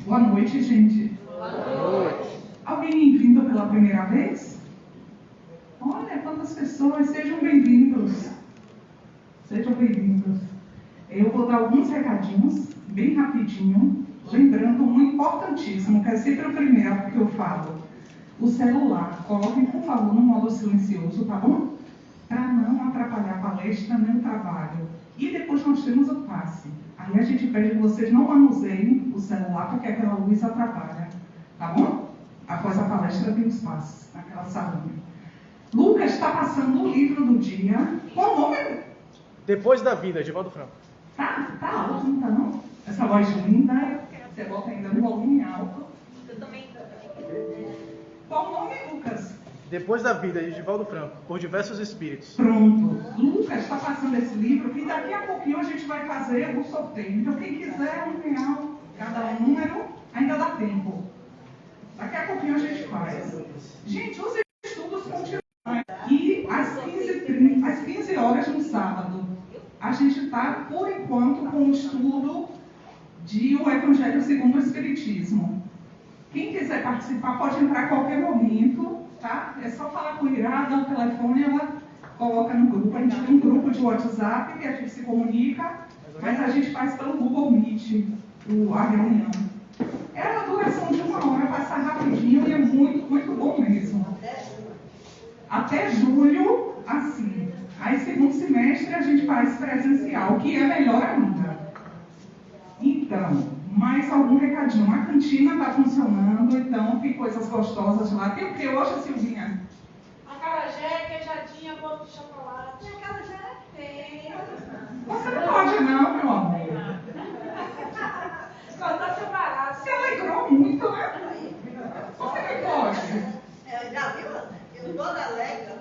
Boa noite, gente. Boa noite. Alguém vindo pela primeira vez? Olha, quantas pessoas. Sejam bem-vindos. Sejam bem-vindos. Eu vou dar alguns recadinhos, bem rapidinho, lembrando um importantíssimo, que é sempre o primeiro que eu falo. O celular, coloquem, por favor, no modo silencioso, tá bom? Para não atrapalhar a palestra nem o trabalho. E depois nós temos o passe. Aí a gente pede que vocês não manuseiem o celular, porque aquela luz atrapalha. Tá bom? Após a palestra tem os passes, naquela salinha. Lucas está passando o livro do dia. Qual o nome? Depois da Vida, Givaldo Franco. Tá alto, não tá não? Essa voz linda, você bota ainda no volume alto. Eu também. Qual o nome, Lucas? Depois da Vida, de Givaldo Franco, por diversos espíritos. Pronto. Lucas está passando esse livro e daqui a pouquinho a gente vai fazer o sorteio. Então quem quiser R$1, cada número, ainda dá tempo. Daqui a pouquinho a gente faz. Gente, os estudos continuam. E às 15 horas no sábado, a gente está, por enquanto, com o estudo de O Evangelho segundo o Espiritismo. Quem quiser participar pode entrar a qualquer momento, tá? É só falar com a Irá, dá o telefone, ela coloca no grupo. A gente tem um grupo de WhatsApp que a gente se comunica, mas a gente faz pelo Google Meet a reunião. É a duração de 1 hora, passa rapidinho e é muito, muito bom mesmo. Até julho, assim. Aí, segundo semestre, a gente faz presencial, que é melhor ainda. Então, mais algum recadinho. A cantina está funcionando, então tem coisas gostosas lá. Tem o que hoje, Silvinha? Acarajé, queijadinha, bolo de chocolate. E acarajé tem. Você não pode não, meu amor. Está separado. Se alegrou muito, né? Você não pode. Já viu? Eu dou da Alegra.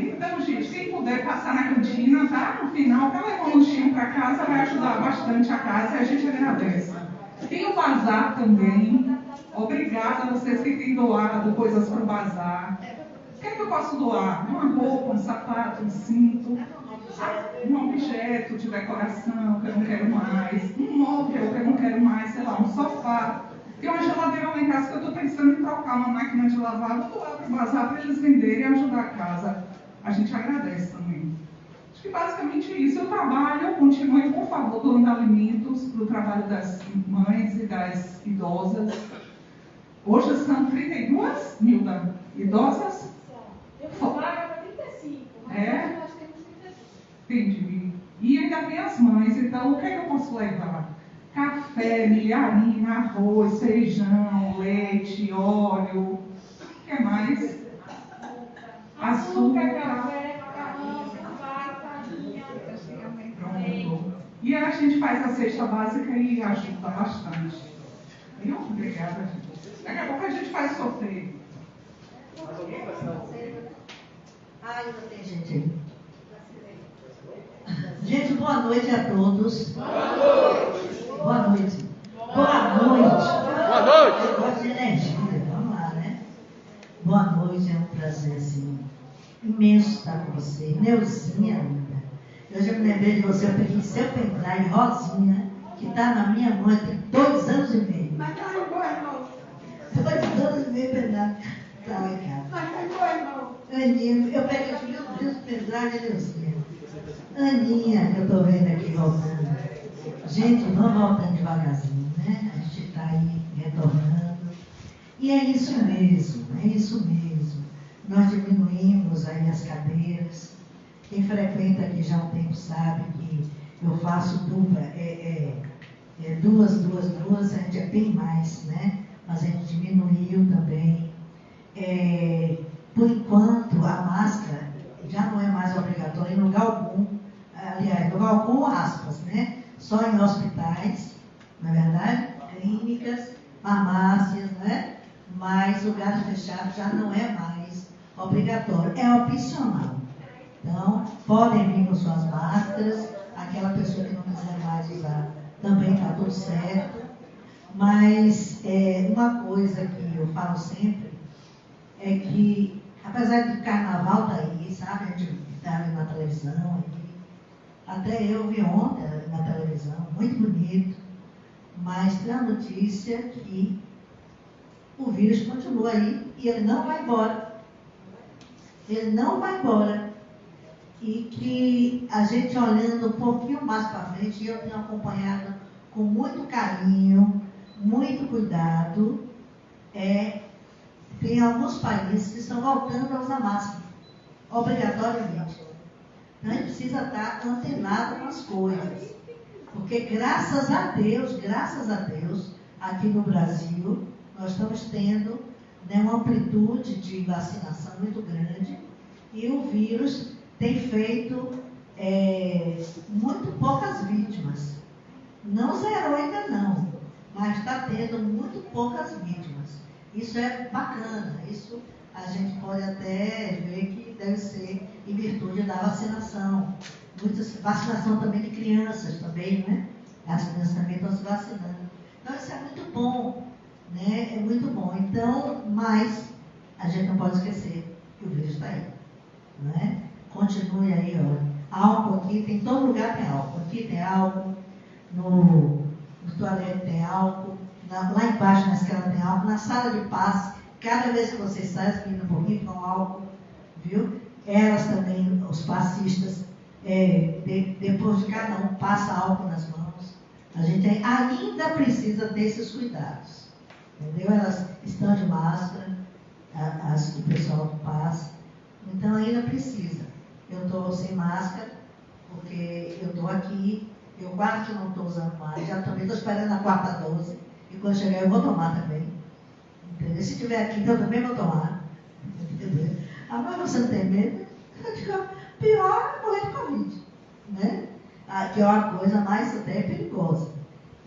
Então, gente, quem puder passar na cantina, tá? No final, para levar um lanchinho para casa, vai ajudar bastante a casa e a gente agradece. Tem o bazar também. Obrigada a vocês que têm doado coisas para o bazar. O que é que eu posso doar? Uma roupa, um sapato, um cinto, um objeto de decoração que eu não quero mais, um móvel que eu não quero mais, sei lá, um sofá. Tem uma geladeira lá em casa que eu estou pensando em trocar uma máquina de lavar, vou doar para o bazar para eles venderem e ajudar a casa. A gente agradece também. Acho que basicamente isso. Eu trabalho, continuem, por favor, doando alimentos para o trabalho das mães e das idosas. Hoje são 32, Nilda, idosas? Eu fui vaga para 35, mas É? nós temos 35. Entendi. E ainda tem as mães, então o que é que eu posso levar? Café, milharina, arroz, feijão, leite, óleo, o que mais? Açúcar, café, macarrão, vai, farinha. Pronto. E a gente faz a cesta básica e ajuda bastante. Viu? Obrigada, gente. Daqui a pouco a gente faz sorteio. Ainda tem gente aí. Gente, boa noite a todos. Boa noite. Boa noite. Boa noite. Boa noite. Eu gosto de energia, vamos lá, né? Boa noite, é um prazer, assim, imenso estar com você. Neuzinha, linda. Eu já me lembrei de você, eu peguei seu pendrive, Rosinha, que está na minha mão tem 2 anos e meio. Mas não é boa, irmão. 2 anos e meio pendrive. Tá lá em casa. Mas não é boa, irmão. Aninha, eu peguei os meus Deus pendrive, Neuzinha. Aninha, eu estou vendo aqui voltando. Gente, vamos voltando devagarzinho, né? A gente está aí retornando. E é isso mesmo, é isso mesmo. Nós diminuímos aí as cadeiras. Quem frequenta aqui já há um tempo sabe que eu faço dupla, duas, a gente é bem mais, né? Mas a gente diminuiu também. Por enquanto, a máscara já não é mais obrigatória em lugar algum. Aliás, lugar algum, aspas, né? Só em hospitais, não é verdade? Clínicas, farmácias, né? Mas lugares fechados já não é mais obrigatório, é opcional. Então, podem vir com suas máscaras, aquela pessoa que não quiser mais usar também está tudo certo. Mas uma coisa que eu falo sempre é que, apesar de carnaval tá aí, sabe? A gente está ali na televisão, Até eu vi ontem na televisão, muito bonito, mas tem a notícia que o vírus continua aí e ele não vai embora. Ele não vai embora. E que a gente olhando um pouquinho mais para frente, eu tenho acompanhado com muito carinho, muito cuidado, tem alguns países que estão voltando a usar máscara, obrigatoriamente. Então a gente precisa estar antenado com as coisas. Porque graças a Deus, aqui no Brasil, nós estamos tendo, né, uma amplitude de vacinação muito grande e o vírus tem feito muito poucas vítimas. Não zerou ainda não, mas está tendo muito poucas vítimas. Isso é bacana, isso a gente pode até ver que deve ser em virtude da vacinação. Vacinação também de crianças também, né? As crianças também estão se vacinando. Então isso é muito bom, né? É muito bom. Então, mas a gente não pode esquecer que o vírus está aí, né? Continue aí, ó. Álcool aqui, tem todo lugar tem álcool. Aqui tem álcool, no toalete tem álcool, lá embaixo na escala tem álcool, na sala de passe, cada vez que você sai, as meninas um pouquinho com álcool, viu? Elas também, os passistas, depois de cada um, passa álcool nas mãos. A gente ainda precisa ter esses cuidados, entendeu? Elas estão de máscara, as que o pessoal passa, então ainda precisa. Eu estou sem máscara, porque eu estou aqui, eu quase que não estou usando mais, já também estou esperando a quarta dose, e quando chegar eu vou tomar também, entendeu? Se tiver aqui, eu também vou tomar, entendeu? Agora você não tem medo? Eu digo, pior é morrer de Covid, né? Que é uma coisa mais até perigosa.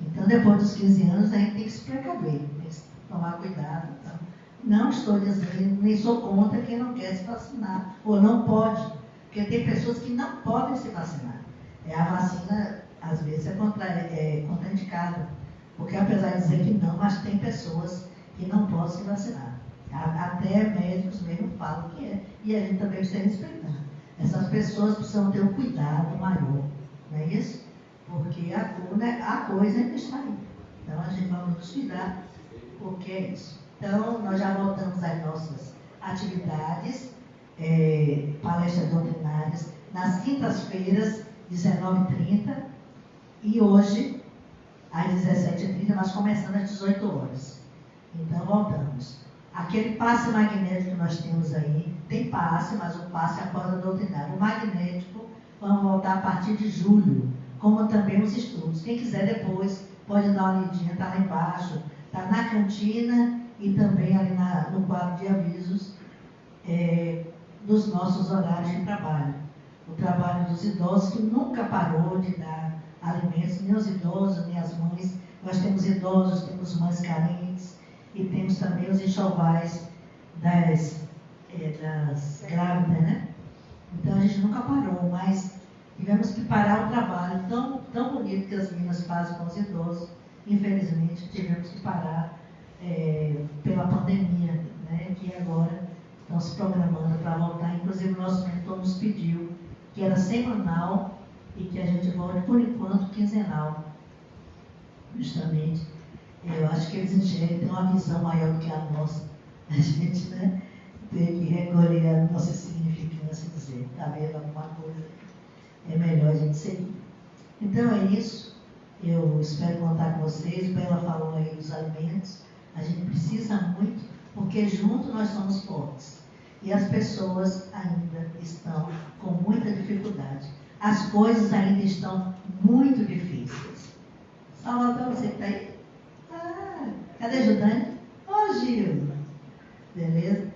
Então, depois dos 15 anos, a gente tem que se precaver, tem que tomar cuidado. Então, não estou dizendo, nem sou contra quem não quer se vacinar, ou não pode, porque tem pessoas que não podem se vacinar. A vacina, às vezes, é contraindicada, porque apesar de dizer que não, mas tem pessoas que não podem se vacinar. Até médicos mesmo falam que é, e a gente também precisa respeitar. Essas pessoas precisam ter um cuidado maior, não é isso? Porque a coisa ainda está aí. Então a gente vai nos cuidar, porque é isso. Então nós já voltamos às nossas atividades, palestras doutrinárias, nas quintas-feiras, 19h30, e hoje, às 17h30, nós começamos às 18 horas. Então voltamos. Aquele passe magnético que nós temos aí, tem passe, mas o passe é após a doutrinária. O magnético, vamos voltar a partir de julho, como também os estudos. Quem quiser depois, pode dar uma lidinha, está lá embaixo, está na cantina e também ali no quadro de avisos dos nossos horários de trabalho. O trabalho dos idosos, que nunca parou de dar alimentos, nem os idosos, nem as mães. Nós temos idosos, temos mães carentes, e temos também os enxovais das grávidas, né? Então a gente nunca parou, mas tivemos que parar o trabalho tão bonito que as meninas fazem com os idosos. Infelizmente tivemos que parar pela pandemia, né? Que agora estão se programando para voltar. Inclusive o nosso mentor nos pediu que era semanal e que a gente volte por enquanto quinzenal, justamente. Eu acho que eles têm uma visão maior do que a nossa. A gente, né, tem que recolher a nossa significância e dizer, está vendo alguma coisa, é melhor a gente seguir. Então é isso. Eu espero contar com vocês. Bela falou aí dos alimentos. A gente precisa muito, porque juntos nós somos fortes. E as pessoas ainda estão com muita dificuldade. As coisas ainda estão muito difíceis. Salvador, você está aí? Cadê a ajudante? Ô, Gil. Beleza?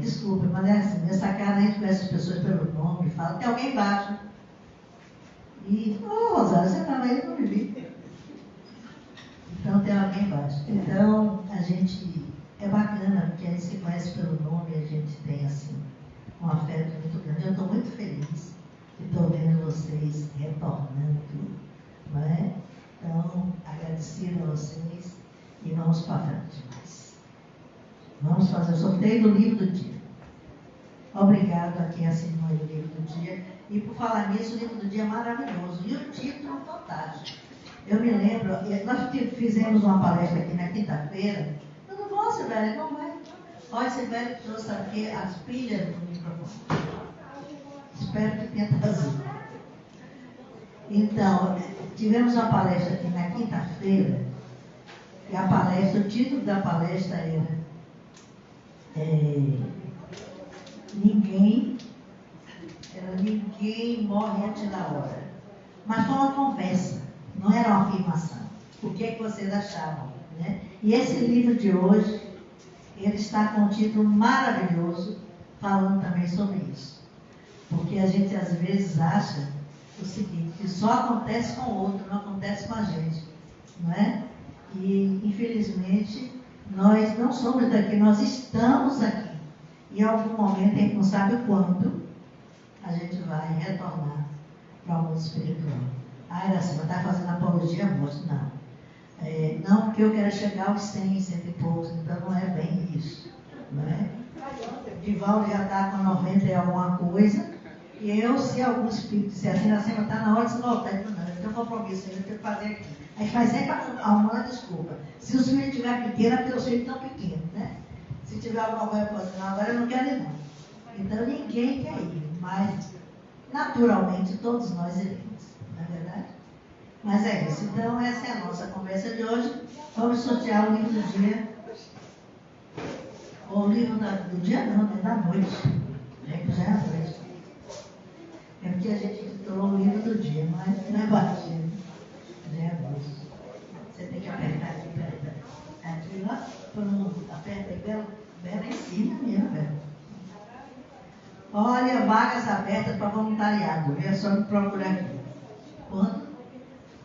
Desculpa, mas assim, nessa casa a gente conhece as pessoas pelo nome, fala, tem alguém embaixo. E, Rosário, você estava aí, eu não me vi. Então tem alguém embaixo. Então, a gente, é bacana, porque a gente se conhece pelo nome, a gente tem, assim, um afeto muito grande. Eu estou muito feliz de estou vendo vocês retornando, não é? Então, agradecido a vocês. E vamos para frente mais. Vamos fazer o sorteio do livro do dia. Obrigado a quem assinou o livro do dia. E por falar nisso, o livro do dia é maravilhoso. E o título é fantástico. Eu me lembro, nós fizemos uma palestra aqui na quinta-feira. Tudo bom, Sibeli? Como é? Olha, Sibeli trouxe aqui as pilhas do microfone. Espero que tenha trazido. Então, tivemos uma palestra aqui na quinta-feira. E a palestra, o título da palestra era Ninguém morre antes da hora. Mas foi uma conversa, não era uma afirmação. O que é que vocês achavam? Né? E esse livro de hoje, ele está com um título maravilhoso, falando também sobre isso. Porque a gente às vezes acha o seguinte, que só acontece com o outro, não acontece com a gente. Não é? E infelizmente, nós não somos daqui, nós estamos aqui. E em algum momento, a gente não sabe quando, a gente vai retornar para o mundo espiritual. Iracema está fazendo apologia à morte. Não. Não, porque eu quero chegar aos 100, 100 e poucos, então não é bem isso. Não é? Divaldo já está com 90 e alguma coisa, e eu, se algum espírito disser assim, Iracema, está na hora de se voltar, eu tenho um compromisso, eu tenho que fazer aqui. A gente faz sempre uma desculpa. Se os filhos estiverem pequenos, é porque os filhos estão pequenos, né? Se tiver alguma coisa para fazer, agora eu não quero ir, não. Então ninguém quer ir, mas naturalmente todos nós iremos, não é verdade? Mas é isso. Então essa é a nossa conversa de hoje. Vamos sortear o livro do dia. Ou o livro do dia não, é da noite. Já é noite. É porque a gente titulou o livro do dia, mas não é batido. Já é noite. Você tem que apertar aqui, peraí. Aqui lá, aperta aí, Bela em cima mesmo, Bela. Olha, vagas abertas para voluntariado. É só me procurar aqui. Quanto?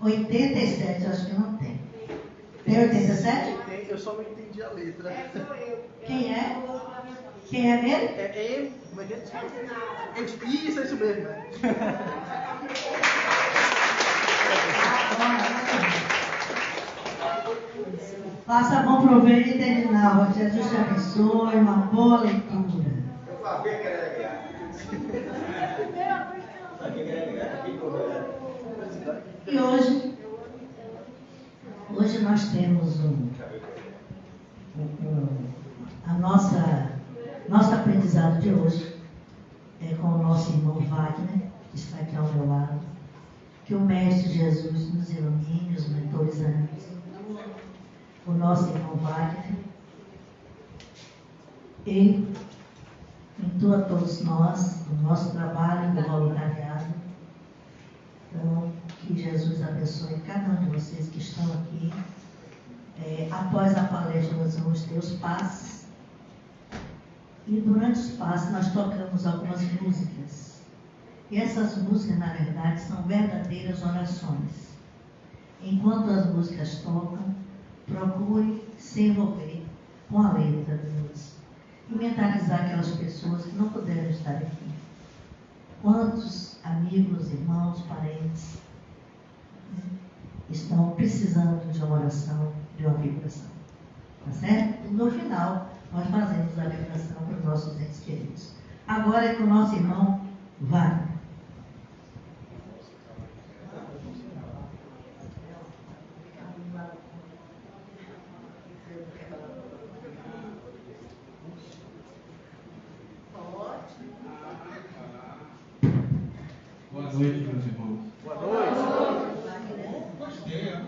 87, eu acho que não tem. Tem 87? Tem, eu só não entendi a letra. Quem é? Quem é mesmo? Como é que é? Isso, é isso mesmo. Né? Faça bom proveito e terminal. Jesus te abençoe. Uma boa leitura. Eu sabia que era ganhar. E hoje nós temos nosso aprendizado de hoje é com o nosso irmão Wagner, que está aqui ao meu lado. Que o Mestre Jesus nos ilumine, os mentores amigos. O nosso irmão Wagner, ele intua todos nós, no nosso trabalho do voluntariado. Então, que Jesus abençoe cada um de vocês que estão aqui. Após a palestra, nós vamos ter os passes. E durante os passes, nós tocamos algumas músicas. E essas músicas, na verdade, são verdadeiras orações. Enquanto as músicas tocam, procure se envolver com a letra da música e mentalizar aquelas pessoas que não puderam estar aqui. Quantos amigos, irmãos, parentes estão precisando de uma oração, de uma vibração? Tá certo? E no final, nós fazemos a vibração para os nossos entes queridos. Agora é com o nosso irmão Wagner. Boa noite, meus irmãos. Boa noite. Gostei, né?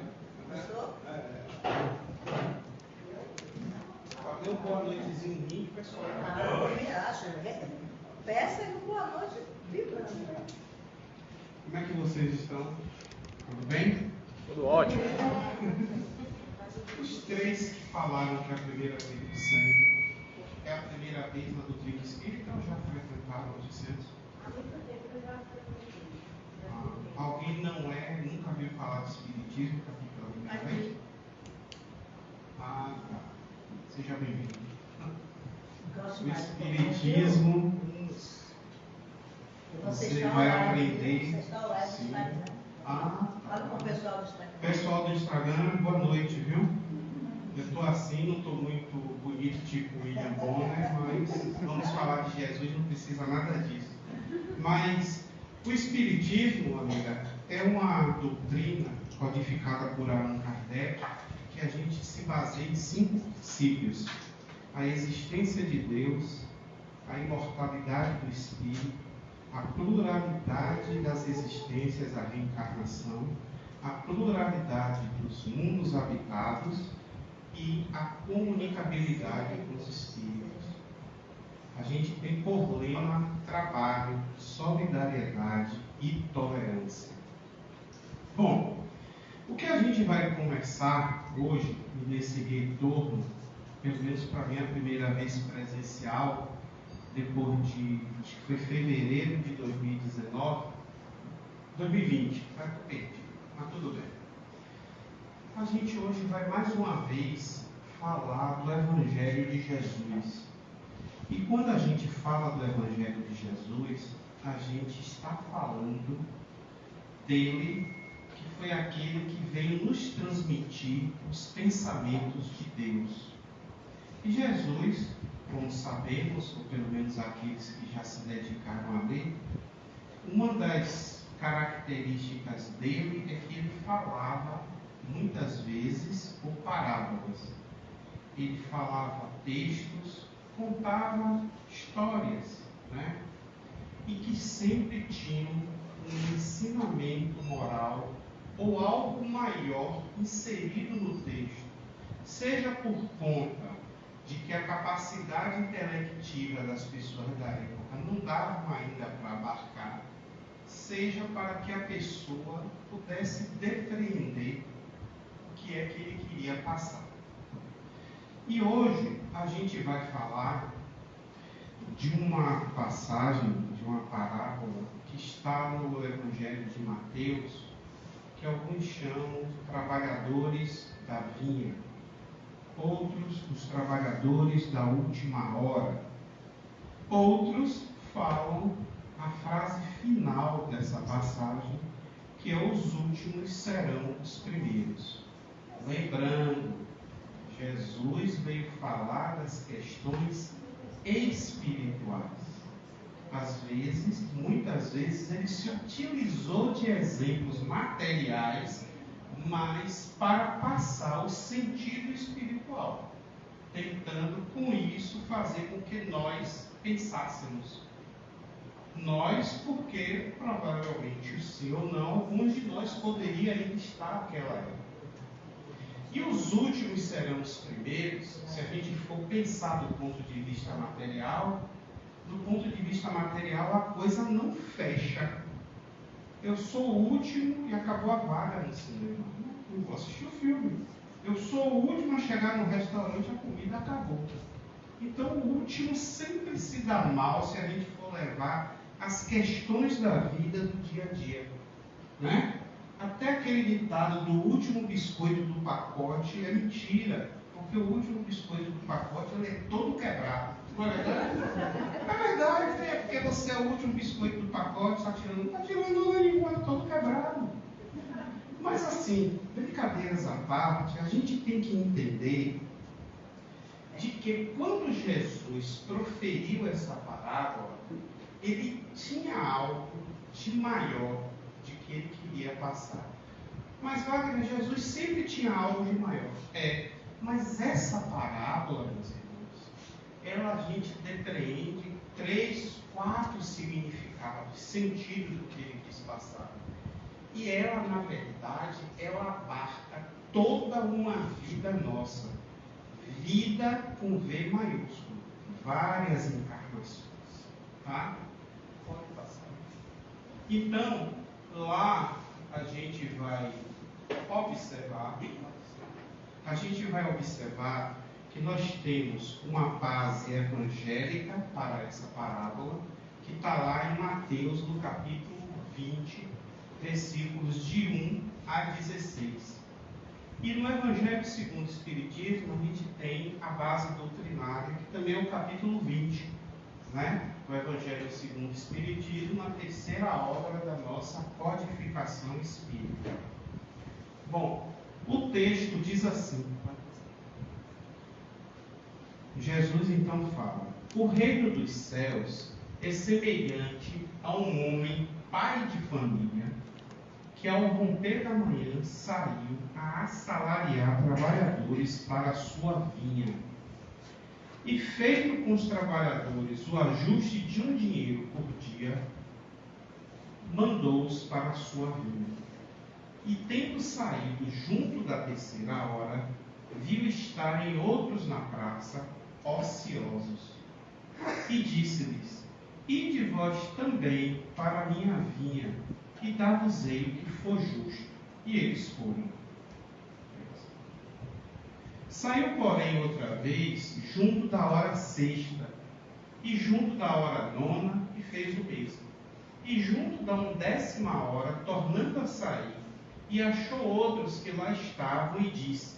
Deu boa noitezinho em mim, pessoal. Eu me acho. Peça e boa noite. Como é que vocês estão? Tudo bem? Tudo ótimo. Os três que falaram que é a primeira vez de sangue é a primeira vez na doutrina espírita ou já frequentaram os discípulos? Alguém não é, nunca viu falar de espiritismo, está aqui pela primeira vez? Tá. Seja bem-vindo. O espiritismo, você vai aprender. Sim. Fala com o pessoal do Instagram. Pessoal do Instagram, boa noite, viu? Eu estou assim, não estou muito bonito, tipo William Bonner, mas vamos falar de Jesus, não precisa nada disso. Mas O Espiritismo, amiga, é uma doutrina codificada por Allan Kardec que a gente se baseia em 5 princípios: a existência de Deus, a imortalidade do espírito, a pluralidade das existências, a reencarnação, a pluralidade dos mundos habitados e a comunicabilidade com os espíritos. A gente tem por lema trabalho, solidariedade e tolerância. Bom, o que a gente vai conversar hoje, nesse retorno, pelo menos para mim a primeira vez presencial, depois de, acho que foi fevereiro de 2020, vai perdido, mas tudo bem. A gente hoje vai mais uma vez falar do Evangelho de Jesus. E quando a gente fala do Evangelho de Jesus, a gente está falando dele, que foi aquele que veio nos transmitir os pensamentos de Deus. E Jesus, como sabemos, ou pelo menos aqueles que já se dedicaram a ler, uma das características dele é que ele falava muitas vezes por parábolas. Ele falava textos, contava histórias, né? E que sempre tinham um ensinamento moral ou algo maior inserido no texto, seja por conta de que a capacidade intelectiva das pessoas da época não dava ainda para abarcar, seja para que a pessoa pudesse depreender o que é que ele queria passar. E hoje a gente vai falar de uma passagem, de uma parábola que está no Evangelho de Mateus, que alguns chamam de trabalhadores da vinha, outros os trabalhadores da última hora, outros falam a frase final dessa passagem, que é: os últimos serão os primeiros. Lembrando, Jesus veio falar das questões espirituais. Às vezes, muitas vezes, ele se utilizou de exemplos materiais, mas para passar o sentido espiritual, tentando com isso fazer com que nós pensássemos. Nós, porque provavelmente o sim ou não, alguns de nós poderia ainda estar naquela época. E os últimos serão os primeiros, se a gente for pensar do ponto de vista material. Do ponto de vista material, a coisa não fecha. Eu sou o último e acabou a vaga no cinema. Não vou assistir o filme. Eu sou o último a chegar no restaurante, a comida acabou. Então o último sempre se dá mal se a gente for levar as questões da vida do dia a dia, né? Até aquele ditado do último biscoito do pacote é mentira, porque o último biscoito do pacote ele é todo quebrado, não é verdade? É verdade, é porque você é o último biscoito do pacote, não está tirando nenhum, é todo quebrado. Mas assim, brincadeiras à parte, a gente tem que entender de que quando Jesus proferiu essa parábola, ele tinha algo de maior de que ele queria passar. Mas Wagner, Jesus sempre tinha algo de maior. Mas essa parábola, meus irmãos, ela a gente depreende 3, 4 significados, sentidos do que ele quis passar. E ela, na verdade, ela abarca toda uma vida nossa. Vida com V maiúsculo. Várias encarnações. Tá? Pode passar. Então, lá a gente vai observar que nós temos uma base evangélica para essa parábola, que está lá em Mateus, no capítulo 20, versículos de 1 a 16. E no Evangelho segundo o Espiritismo, a gente tem a base doutrinária, que também é o capítulo 20, né? O Evangelho segundo o Espiritismo, a terceira obra da nossa codificação espírita. Bom, o texto diz assim: Jesus então fala: o reino dos céus é semelhante a um homem pai de família que ao romper da manhã saiu a assalariar trabalhadores para a sua vinha. E feito com os trabalhadores o ajuste de um dinheiro por dia, mandou-os para a sua vinha. E tendo saído junto da terceira hora, viu estarem outros na praça, ociosos. E disse-lhes: ide vós também para a minha vinha, e dar-vos-ei o que for justo. E eles foram. Saiu, porém, outra vez, junto da hora sexta, e junto da hora nona, e fez o mesmo. E junto da 11ª hora, tornando a sair, e achou outros que lá estavam, e disse: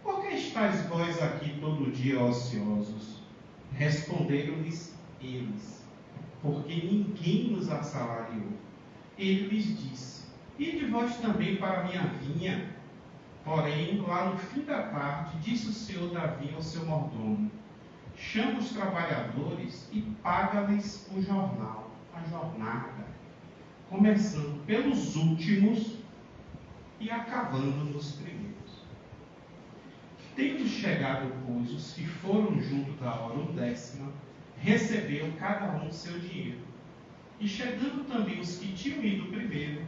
por que estáis vós aqui todo dia ociosos? Responderam-lhes eles: porque ninguém nos assalariou. Ele lhes disse: ide vós também para a minha vinha. Porém, lá no fim da tarde, disse o senhor da vinha ao seu mordomo: chama os trabalhadores e paga-lhes o jornal, a jornada, começando pelos últimos e acabando nos primeiros. Tendo chegado, pois, os que foram junto da hora 10ª, receberam cada um seu dinheiro. E chegando também os que tinham ido primeiro,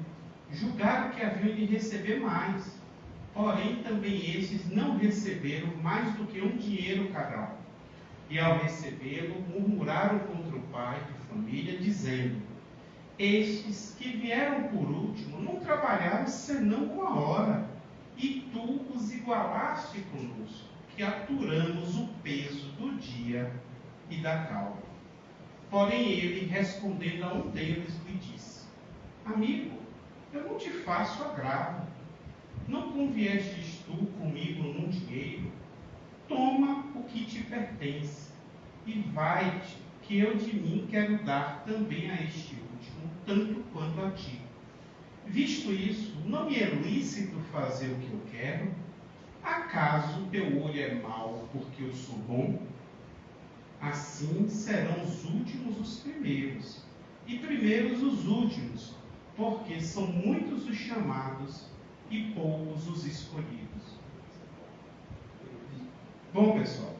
julgaram que haviam de receber mais. Porém, também estes não receberam mais do que um dinheiro cada um. E ao recebê-lo, murmuraram contra o pai de família, dizendo: estes que vieram por último não trabalharam senão com a hora, e tu os igualaste conosco, que aturamos o peso do dia e da calma. Porém ele, respondendo a um deles, lhe disse: amigo, eu não te faço agravo. Não conviestes tu comigo num dinheiro? Toma o que te pertence, e vai-te, que eu de mim quero dar também a este último, tanto quanto a ti. Visto isso, não me é lícito fazer o que eu quero? Acaso teu olho é mau porque eu sou bom? Assim serão os últimos os primeiros, e primeiros os últimos, porque são muitos os chamados e poucos os escolhidos. Bom, pessoal,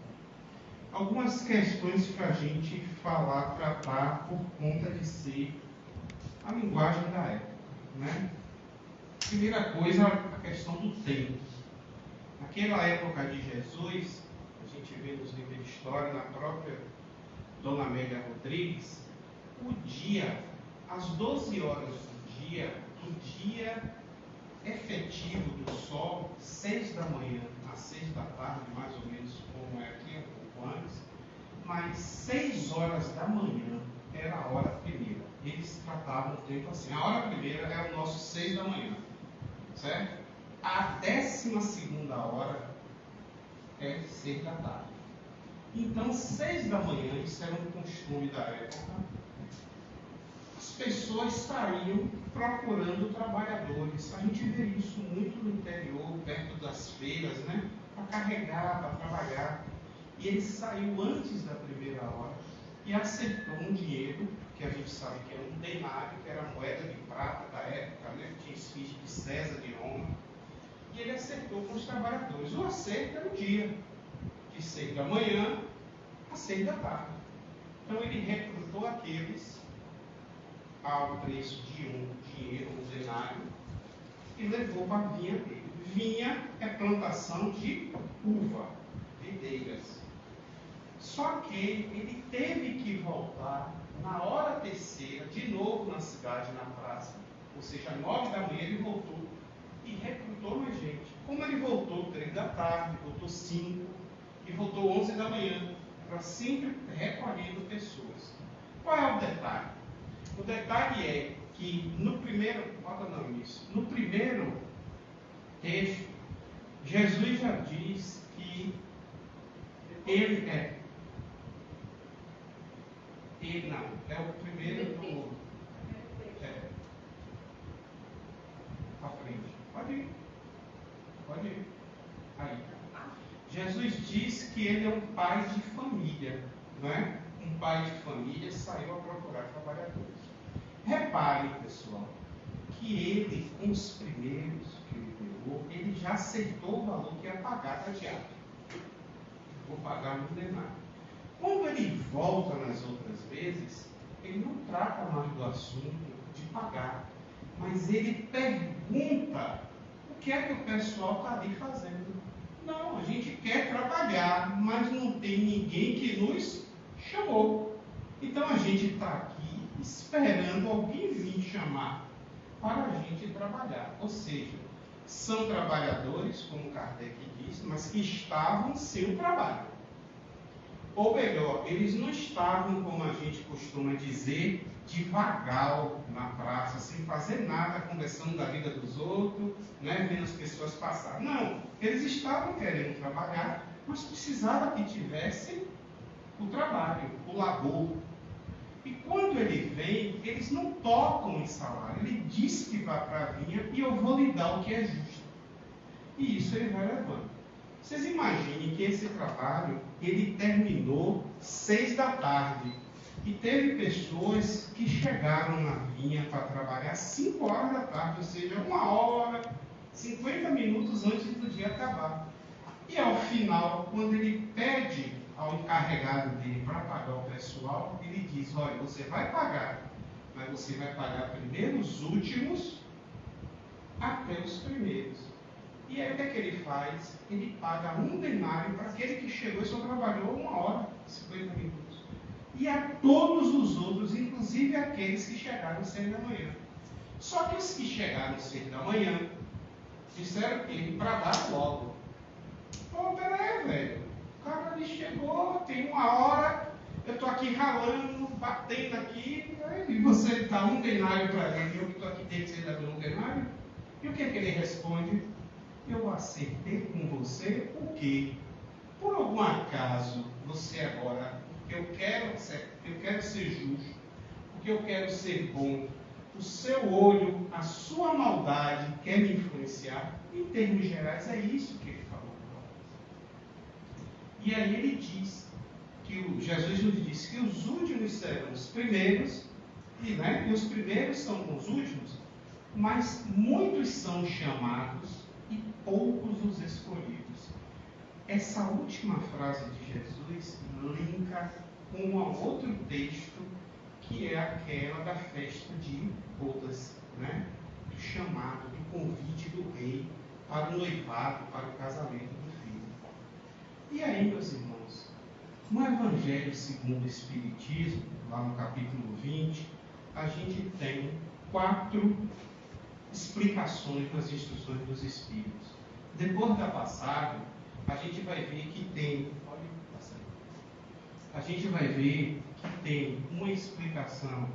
algumas questões para a gente falar, tratar, por conta de ser a linguagem da época, né? Primeira coisa, a questão do tempo. Naquela época de Jesus, a gente vê nos livros de história, na própria Dona Amélia Rodrigues, o dia, às 12 horas do dia efetivo do sol, 6 da manhã a 6 da tarde, mais ou menos como é aqui, um pouco antes, mas 6 horas da manhã era a hora primeira. Eles tratavam o tempo assim. A hora primeira é o nosso 6 da manhã, certo? A 12ª hora é 6 da tarde. Então, 6 da manhã, isso era um costume da época, as pessoas saíam procurando trabalhadores. A gente vê isso muito no interior, perto das feiras, né? Para carregar, para trabalhar. E ele saiu antes da primeira hora e acertou um dinheiro, que a gente sabe que é um denário, que era a moeda de prata da época, né? Tinha esfinge de César de Roma. E ele acertou com os trabalhadores. O acerto era o dia, de 6 da manhã a 6 da tarde. Então ele recrutou aqueles ao preço de um dinheiro, um denário, e levou para a vinha dele. Vinha é plantação de uva, videiras. Só que ele teve que voltar na hora terceira, de novo na cidade, na praça, ou seja, 9 da manhã ele voltou e recrutou mais gente. Como ele voltou 3 da tarde, voltou 5 e voltou 11 da manhã, para sempre recolhendo pessoas. Qual é o detalhe? O detalhe é que no primeiro texto, Jesus já diz que ele é o primeiro do à frente. Pode ir. Aí. Jesus diz que ele é um pai de família, não é? Um pai de família saiu a procurar trabalhadores. Repare, pessoal, que ele, com os primeiros que ele pegou, ele já aceitou o valor que ia pagar da diária. Vou pagar um denário. Quando ele volta nas outras vezes, ele não trata mais do assunto de pagar, mas ele pergunta o que é que o pessoal está ali fazendo. Não, a gente quer trabalhar, mas não tem ninguém que nos chamou. Então a gente está aqui esperando alguém vir chamar para a gente trabalhar. Ou seja, são trabalhadores, como Kardec disse, mas que estavam sem o trabalho. Ou melhor, eles não estavam, como a gente costuma dizer, de vagal na praça, sem fazer nada, conversando da vida dos outros, né, vendo as pessoas passar. Não, eles estavam querendo trabalhar, mas precisava que tivesse o trabalho, o labor. E quando ele vem, eles não tocam em salário. Ele diz que vai para a vinha e eu vou lhe dar o que é justo. E isso ele vai levando. Vocês imaginem que esse trabalho, ele terminou 6 da tarde. E teve pessoas que chegaram na vinha para trabalhar 5 horas da tarde, ou seja, 1 hora, 50 minutos antes do dia acabar. E ao final, quando ele pede ao encarregado dele para pagar o pessoal, ele diz: olha, você vai pagar, mas você vai pagar primeiro os últimos até os primeiros. E aí o que é que ele faz? Ele paga 1 denário para aquele que chegou e só trabalhou 1 hora, 50 minutos. E a todos os outros, inclusive aqueles que chegaram às 6 da manhã. Só que os que chegaram às 6 da manhã disseram que ele para dar logo. Pô, peraí, velho. O cara ali chegou, tem 1 hora, eu estou aqui ralando, batendo aqui, e você dá 1 denário para ele, eu que estou aqui dentro, você dá 1 denário? E o que é que ele responde? Eu acertei com você o quê? Por algum acaso, você agora, eu quero ser justo, porque eu quero ser bom, o seu olho, a sua maldade quer me influenciar? Em termos gerais, é isso que ele falou para nós. E aí ele diz, Jesus nos disse que os últimos serão os primeiros, e os primeiros são os últimos, mas muitos são chamados e poucos os escolhidos. Essa última frase de Jesus linka com um outro texto, que é aquela da festa de bodas, do chamado, do convite do rei para o noivado, para o casamento do filho. E aí, meus irmãos, no Evangelho segundo o Espiritismo, lá no capítulo 20, a gente tem 4 explicações das instruções dos Espíritos. Depois da passagem, a gente vai ver que tem uma explicação.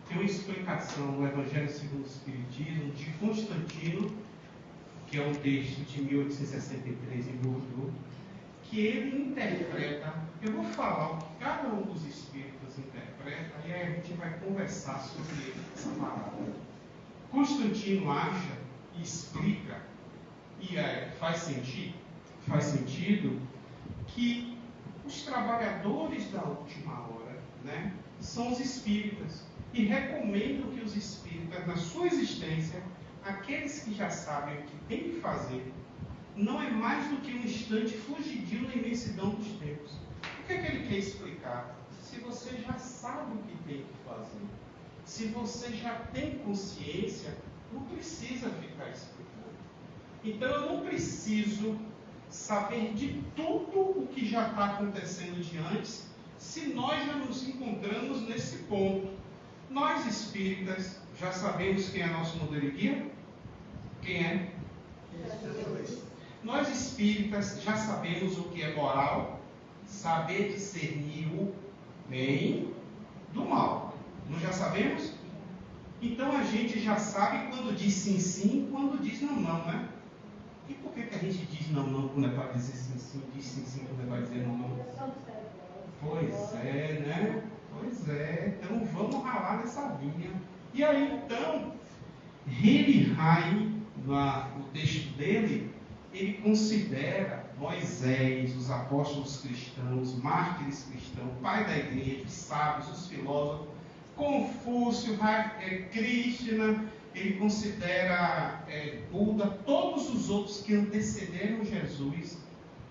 Tem uma explicação no Evangelho segundo o Espiritismo de Constantino, que é um texto de 1863 em Bordeaux, que ele interpreta. Eu vou falar o que cada um dos espíritos interpreta, e aí a gente vai conversar sobre essa palavra. Constantino acha e explica, e faz sentido, que os trabalhadores da última hora, são os espíritas. E recomendo que os espíritas, na sua existência, aqueles que já sabem o que tem que fazer, não é mais do que um instante fugidio na imensidão dos tempos. O que é que ele quer explicar? Se você já sabe o que tem que fazer, se você já tem consciência, não precisa ficar explicando. Então eu não preciso saber de tudo o que já está acontecendo de antes, se nós já nos encontramos nesse ponto. Nós espíritas já sabemos quem é nosso modelo de guia? Quem é? Jesus. Nós espíritas já sabemos o que é moral, saber discernir o bem do mal. Não já sabemos? Então a gente já sabe quando diz sim, sim, quando diz não, não, E por que a gente diz não, não, quando é para dizer sim, sim, diz sim, sim, quando é para dizer não, não? Pois é, Pois é, então vamos ralar nessa vinha. E aí, então, Heinrich, no texto dele, ele considera, Moisés, os apóstolos cristãos, mártires cristãos, pai da igreja, os sábios, os filósofos, Confúcio, Krishna, ele considera Buda, todos os outros que antecederam Jesus,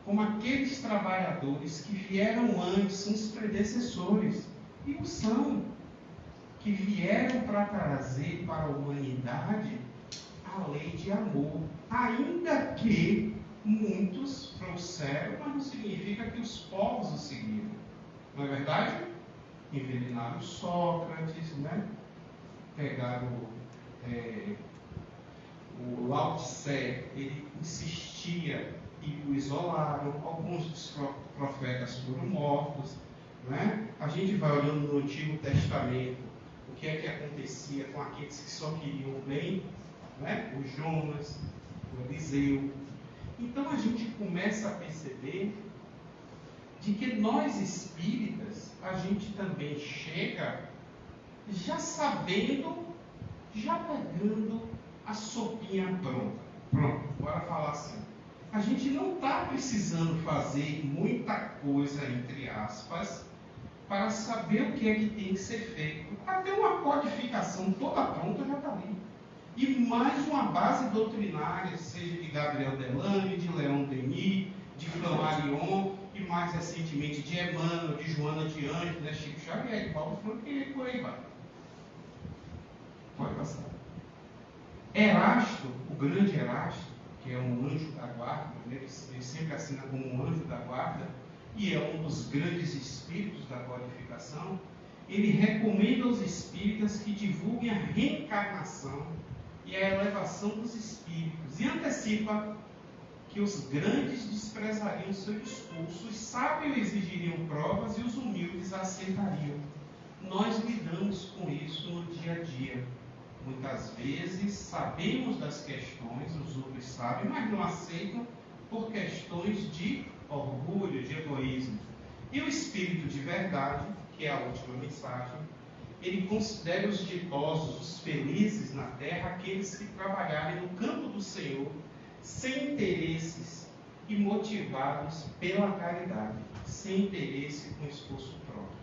como aqueles trabalhadores que vieram antes, são os predecessores, e o são, que vieram para trazer para a humanidade a lei de amor, ainda que muitos trouxeram, mas não significa que os povos o seguiram. Não é verdade? Envenenaram Sócrates, né? Pegaram o Lao Tse, ele insistia e o isolaram. Alguns dos profetas foram mortos, né? A gente vai olhando no Antigo Testamento o que é que acontecia com aqueles que só queriam o bem, né? O Jonas, o Eliseu. Então a gente começa a perceber de que nós espíritas, a gente também chega já sabendo, já pegando a sopinha pronta. Pronto, bora falar assim. A gente não está precisando fazer muita coisa, entre aspas, para saber o que é que tem que ser feito. Até uma codificação toda pronta já está ali. E mais uma base doutrinária, seja de Gabriel Delane, de Leon Denis, de Flammarion, e mais recentemente de Emmanuel, de Joana de Anjos, né, Chico Xavier, de Paulo Franco, e por aí vai. Pode passar. Erasto, o grande Erasto, que é um anjo da guarda, ele sempre assina como um anjo da guarda, e é um dos grandes espíritos da codificação, ele recomenda aos espíritas que divulguem a reencarnação e a elevação dos espíritos, e antecipa que os grandes desprezariam seu discurso, os sábios exigiriam provas e os humildes aceitariam. Nós lidamos com isso no dia a dia. Muitas vezes sabemos das questões, os outros sabem, mas não aceitam por questões de orgulho, de egoísmo. E o espírito de verdade, que é a última mensagem, ele considera os ditosos, os felizes na terra, aqueles que trabalharem no campo do Senhor, sem interesses e motivados pela caridade, sem interesse com esforço próprio.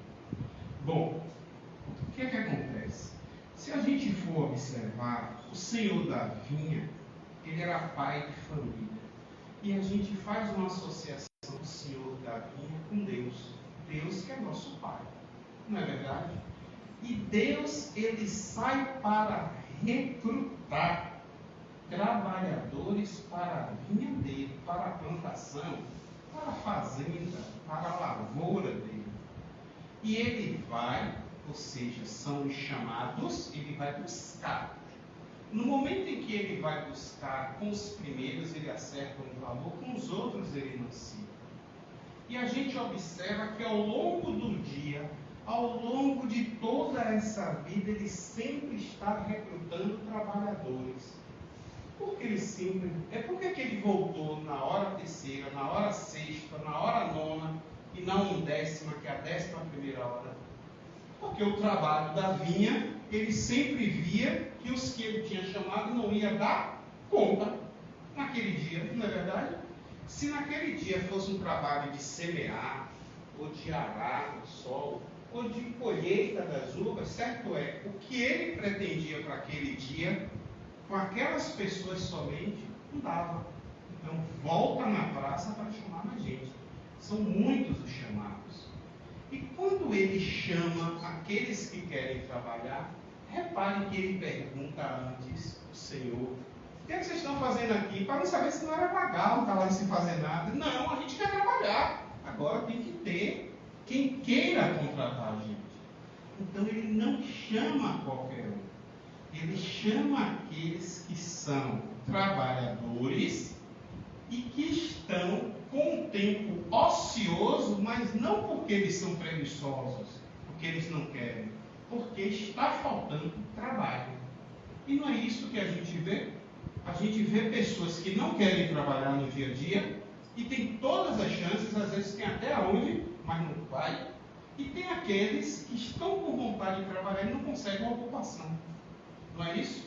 Bom, o que é que acontece? Se a gente for observar, o Senhor da vinha, ele era pai de família. E a gente faz uma associação do Senhor da vinha com Deus. Deus que é nosso pai. Não é verdade? E Deus, ele sai para recrutar trabalhadores para a vinha dele, para a plantação, para a fazenda, para a lavoura dele. E ele vai, ou seja, são os chamados, ele vai buscar. No momento em que ele vai buscar com os primeiros, ele acerta um valor, com os outros ele não cita. E a gente observa que ao longo do dia, ao longo de toda essa vida, ele sempre está recrutando trabalhadores. Por que ele sempre? É porque ele voltou na hora terceira, na hora sexta, na hora nona e na 1ª, que é a 11ª hora. Porque o trabalho da vinha, ele sempre via que os que ele tinha chamado não ia dar conta naquele dia, não é verdade? Se naquele dia fosse um trabalho de semear, ou de arar no sol, ou de colheita das uvas, certo é, o que ele pretendia para aquele dia, com aquelas pessoas somente, não dava. Então, volta na praça para chamar mais gente. São muitos os chamados. E quando ele chama aqueles que querem trabalhar, reparem que ele pergunta antes o Senhor: o que é que vocês estão fazendo aqui? Para não saber se não era legal estar lá sem fazer nada. Não, a gente quer trabalhar. Agora tem que ter quem queira contratar a gente. Então ele não chama qualquer um. Ele chama aqueles que são trabalhadores e que estão com o tempo ocioso, mas não porque eles são preguiçosos, porque eles não querem, porque está faltando trabalho. E não é isso que a gente vê? A gente vê pessoas que não querem trabalhar no dia a dia e tem todas as chances, às vezes tem até onde, mas não vai. E tem aqueles que estão com vontade de trabalhar e não conseguem uma ocupação. Não é isso?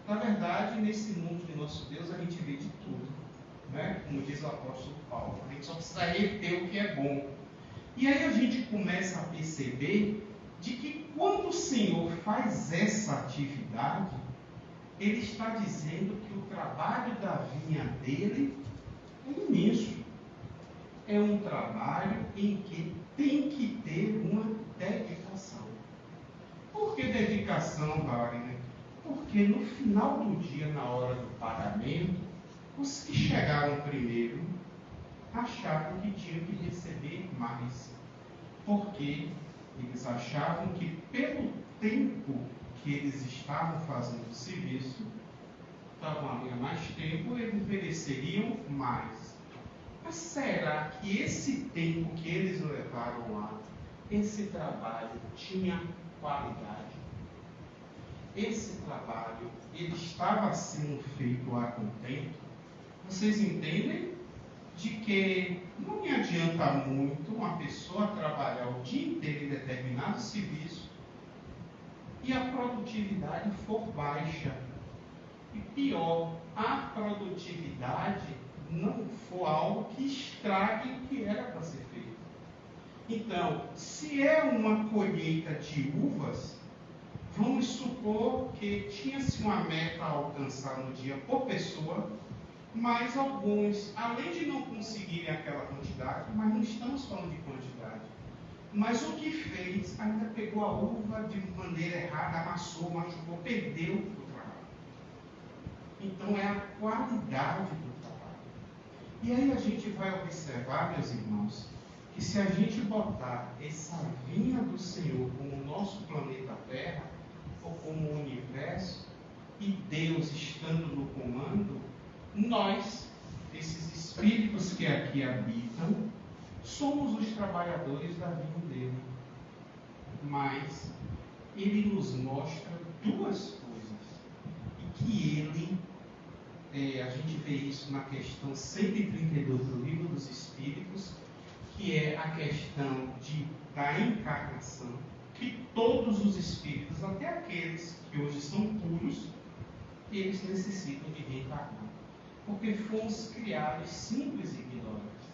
Na verdade, nesse mundo de nosso Deus, a gente vê de tudo. né? Como diz o apóstolo Paulo. A gente só precisa reter o que é bom. E aí a gente começa a perceber de que quando o Senhor faz essa atividade, Ele está dizendo que o trabalho da vinha dele é imenso. É um trabalho em que tem que ter uma dedicação. Por que dedicação, Wagner? Porque no final do dia, na hora do pagamento, os que chegaram primeiro achavam que tinham que receber mais. Porque eles achavam que pelo tempo que eles estavam fazendo o serviço, estavam ali há mais tempo, eles mereceriam mais. Mas será que esse tempo que eles levaram lá, esse trabalho tinha qualidade? Esse trabalho, ele estava sendo feito a contento? Vocês entendem de que não me adianta muito uma pessoa trabalhar o dia inteiro em determinado serviço e a produtividade for baixa. E pior, a produtividade não for algo que estrague o que era para ser feito. Então, se é uma colheita de uvas, vamos supor que tinha-se uma meta a alcançar no dia por pessoa, mas alguns, além de não conseguirem aquela quantidade, mas não estamos falando de quantidade, mas o que fez, ainda pegou a uva de maneira errada, amassou, machucou, perdeu o trabalho. Então é a qualidade do trabalho. E aí a gente vai observar, meus irmãos, que se a gente botar essa vinha do Senhor como o nosso planeta Terra, ou como o universo, e Deus estando no comando, nós, esses espíritos que aqui habitam, somos os trabalhadores da vinha dele. Mas ele nos mostra duas coisas. E que ele, a gente vê isso na questão 132 do Livro dos Espíritos, que é a questão da encarnação, que todos os espíritos, até aqueles que hoje são puros, eles necessitam de reencarnar. Porque fomos criados simples e ignorantes.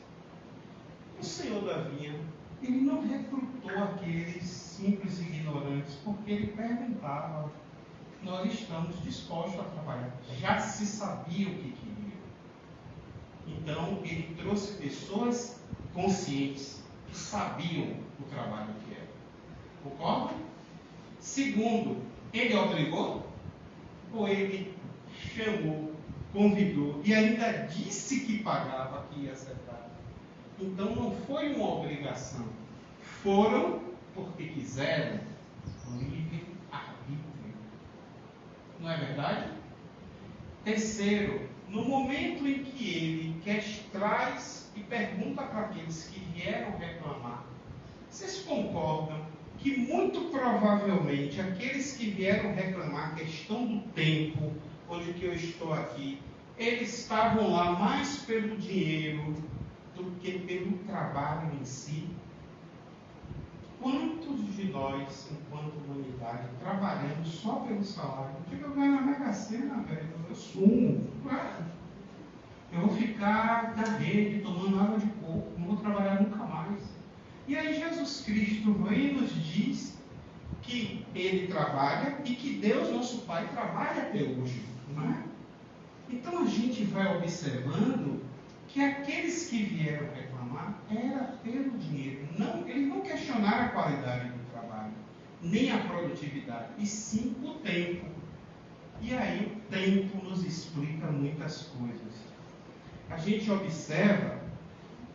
O Senhor da vinha, ele não recrutou aqueles simples e ignorantes, porque ele perguntava: nós estamos dispostos a trabalhar. Já se sabia o que queria. Então, ele trouxe pessoas conscientes, que sabiam o trabalho que era. Concorda? Segundo, ele obrigou? Ou ele chamou, convidou e ainda disse que pagava, que ia acertar? Então não foi uma obrigação. Foram porque quiseram, livre-arbítrio. Não é verdade? Terceiro, no momento em que ele traz e pergunta para aqueles que vieram reclamar, vocês concordam que muito provavelmente aqueles que vieram reclamar a questão do tempo, onde que eu estou aqui, eles estavam lá mais pelo dinheiro do que pelo trabalho em si? Quantos de nós, enquanto humanidade, trabalhamos só pelo salário? O que eu ganho na Mega Sena, velho? Eu sumo. Eu vou ficar na rede, tomando água de coco, não vou trabalhar nunca mais. E aí Jesus Cristo vem e nos diz que Ele trabalha e que Deus, nosso Pai, trabalha até hoje. Não é? Então a gente vai observando que aqueles que vieram reclamar era pelo dinheiro. Eles não questionaram a qualidade do trabalho, nem a produtividade, e sim o tempo. E aí o tempo nos explica muitas coisas. A gente observa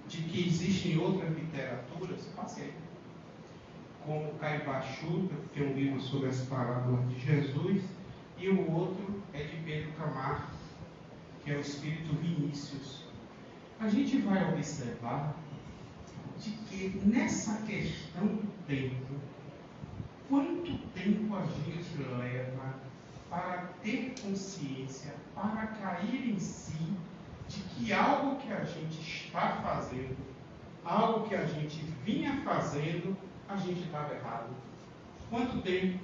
de que existem outras literaturas, passei, como Caibachu, que tem um livro sobre as parábolas de Jesus, e o outro é de Pedro Camargo, que é o Espírito Vinícius. A gente vai observar de que nessa questão do tempo, quanto tempo a gente leva para ter consciência, para cair em si, de que algo que a gente está fazendo, algo que a gente vinha fazendo, a gente estava errado. Quanto tempo?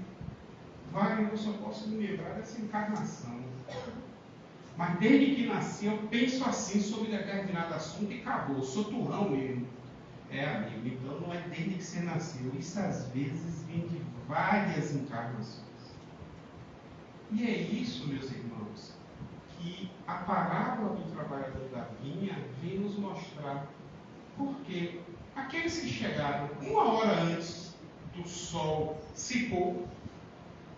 Eu só posso me lembrar dessa encarnação. Mas desde que nasci eu penso assim sobre determinado assunto e acabou, sou turrão mesmo. Amigo, então não é desde que você nasceu. Isso às vezes vem de várias encarnações. E é isso, meus irmãos, que a parábola do trabalhador da vinha vem nos mostrar. Porque aqueles que chegaram 1 hora antes do sol se pôr,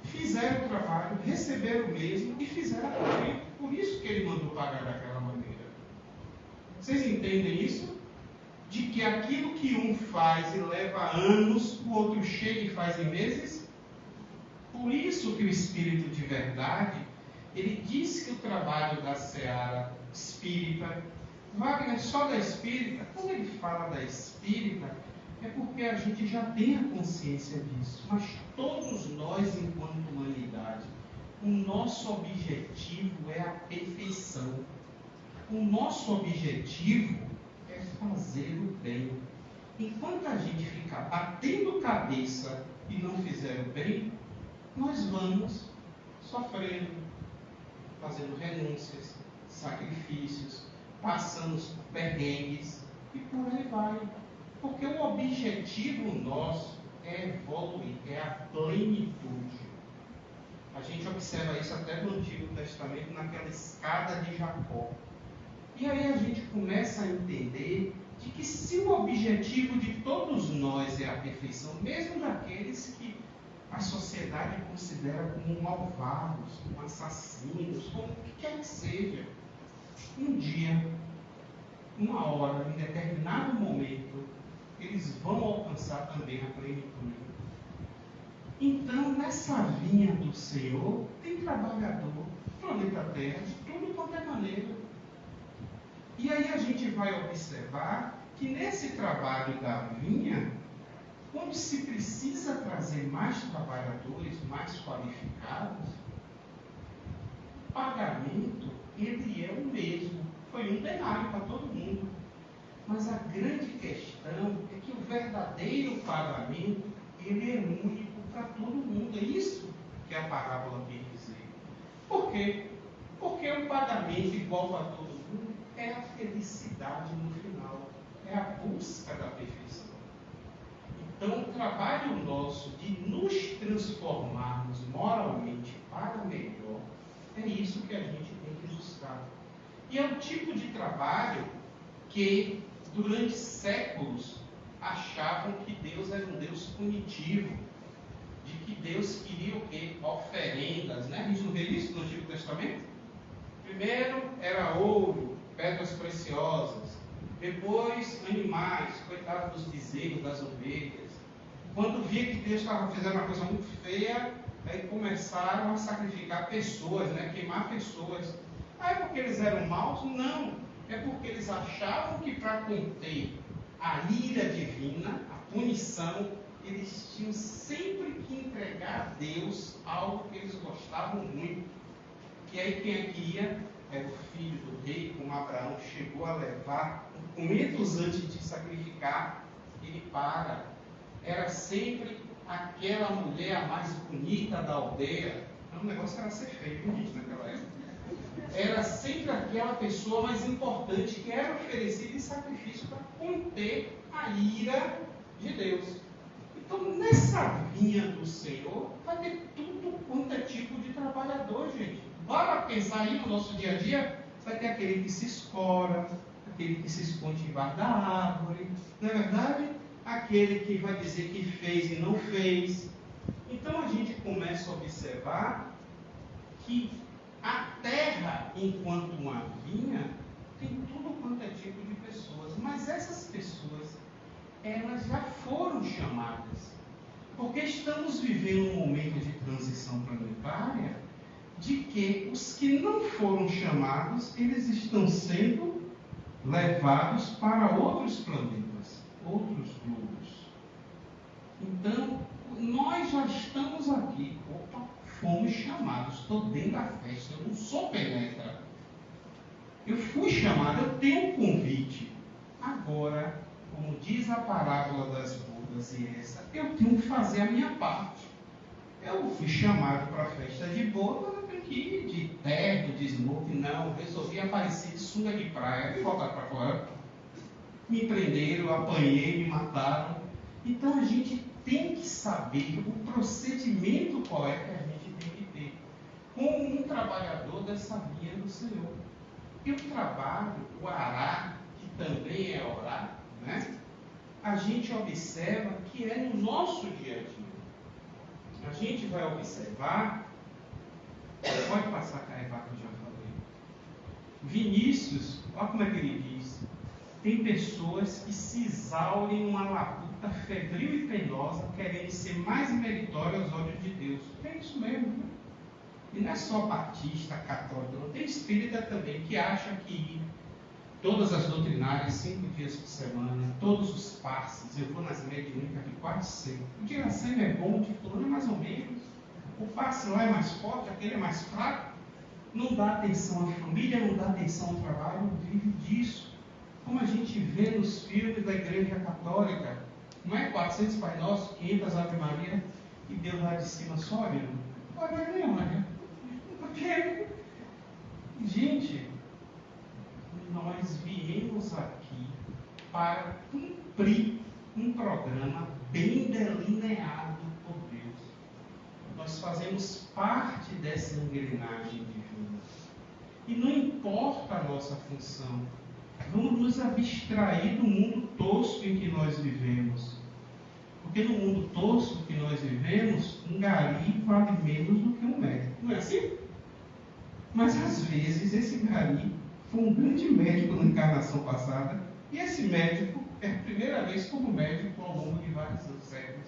fizeram o trabalho, receberam o mesmo e fizeram a colheita. Por isso que ele mandou pagar daquela maneira. Vocês entendem isso? De que aquilo que um faz e leva anos, o outro chega e faz em meses? Por isso que o Espírito de verdade, ele diz que o trabalho da seara espírita, Wagner só da espírita, quando ele fala da espírita, é porque a gente já tem a consciência disso. Mas todos nós, enquanto humanidade, o nosso objetivo é a perfeição. O nosso objetivo é fazer o bem. Enquanto a gente ficar batendo cabeça e não fizer o bem, nós vamos sofrendo, fazendo renúncias, sacrifícios, passando por perrengues e por aí vai. Porque o objetivo nosso é evoluir, é a plenitude. A gente observa isso até no Antigo Testamento, naquela escada de Jacó. E aí a gente começa a entender de que se o objetivo de todos nós é a perfeição, mesmo daqueles que a sociedade considera como malvados, como assassinos, como o que quer que seja, um dia, 1 hora, em determinado momento, eles vão alcançar também a plenitude. Então, nessa vinha do Senhor, tem trabalhador, planeta Terra, de tudo quanto é maneira. E aí a gente vai observar que nesse trabalho da vinha, quando se precisa trazer mais trabalhadores, mais qualificados, o pagamento, ele é o mesmo. Foi 1 denário para todo mundo. Mas a grande questão é que o verdadeiro pagamento, ele é único para todo mundo. É isso que a parábola quer dizer. Por quê? Porque o pagamento igual para todo mundo é a felicidade no final. É a busca da perfeição. Então, o trabalho nosso de nos transformarmos moralmente para melhor, é isso que a gente tem que buscar. E é o tipo de trabalho que, durante séculos, achavam que Deus era um Deus punitivo, de que Deus queria o quê? Oferendas, né? A gente não vê isso no Antigo Testamento? Primeiro era ouro, pedras preciosas, depois animais, coitado dos bezerros, das ovelhas. Quando via que Deus estava fazendo uma coisa muito feia, aí começaram a sacrificar pessoas, né? Queimar pessoas. Ah, é porque eles eram maus? Não. É porque eles achavam que para conter a ira divina, a punição, eles tinham sempre que entregar a Deus algo que eles gostavam muito. E aí quem aqui ia era o filho do rei, como Abraão chegou a levar, momentos antes de sacrificar, ele paga. Era sempre aquela mulher a mais bonita da aldeia. O negócio era ser feio, gente, naquela época. Era sempre aquela pessoa mais importante que era oferecida em sacrifício para conter a ira de Deus. Então, nessa vinha do Senhor, vai ter tudo quanto é tipo de trabalhador, gente. Bora pensar aí no nosso dia a dia, vai ter aquele que se escora, aquele que se esconde embaixo da árvore, não é verdade? Aquele que vai dizer que fez e não fez. Então, a gente começa a observar que a terra, enquanto uma vinha, tem tudo quanto é tipo de pessoas. Mas essas pessoas, elas já foram chamadas. Porque estamos vivendo um momento de transição planetária, de que os que não foram chamados, eles estão sendo levados para outros planetas, outros globos. Então, nós já estamos aqui. Opa, fomos chamados, estou dentro da festa, eu não sou penetra. Eu fui chamado, eu tenho um convite. Agora, como diz a parábola das bodas e essa, eu tenho que fazer a minha parte. Eu fui chamado para a festa de bodas, eu tenho aqui de terno, de smoke, não. Resolvi aparecer de sunga de praia. Me voltaram para fora. Me prenderam, apanhei, me mataram. Então a gente tem que saber o procedimento qual é que a gente tem que ter como um trabalhador dessa vinha do Senhor. E o trabalho, o arar, que também é orar, né? A gente observa que é no nosso dia a dia. A gente vai observar, pode passar a carregar que eu já falei. Vinícius, olha como é que ele diz, tem pessoas que se exaurem numa labuta febril e penosa, querendo ser mais meritórias aos olhos de Deus. É isso mesmo, né? E não é só batista, católico, não. Tem espírita também que acha que todas as doutrinárias, 5 dias por semana, todos os passes, eu vou nas mediúnicas de quase sempre. O dia da cena é bom, de fulano é mais ou menos. O passe lá é mais forte, aquele é mais fraco. Não dá atenção à família, não dá atenção ao trabalho, não vive disso. Como a gente vê nos filmes da Igreja Católica, não é 400 Pai Nosso, 500 Ave Maria, e Deus lá de cima só olhando. Olha nem olha. Porque, gente, nós viemos aqui para cumprir um programa bem delineado por Deus. Nós fazemos parte dessa engrenagem divina. E não importa a nossa função, vamos nos abstrair do mundo tosco em que nós vivemos. Porque no mundo tosco que nós vivemos, um gari vale menos do que um médico. Não é assim? Mas às vezes esse gari foi um grande médico na encarnação passada, e esse médico é a primeira vez como médico ao longo de vários séculos.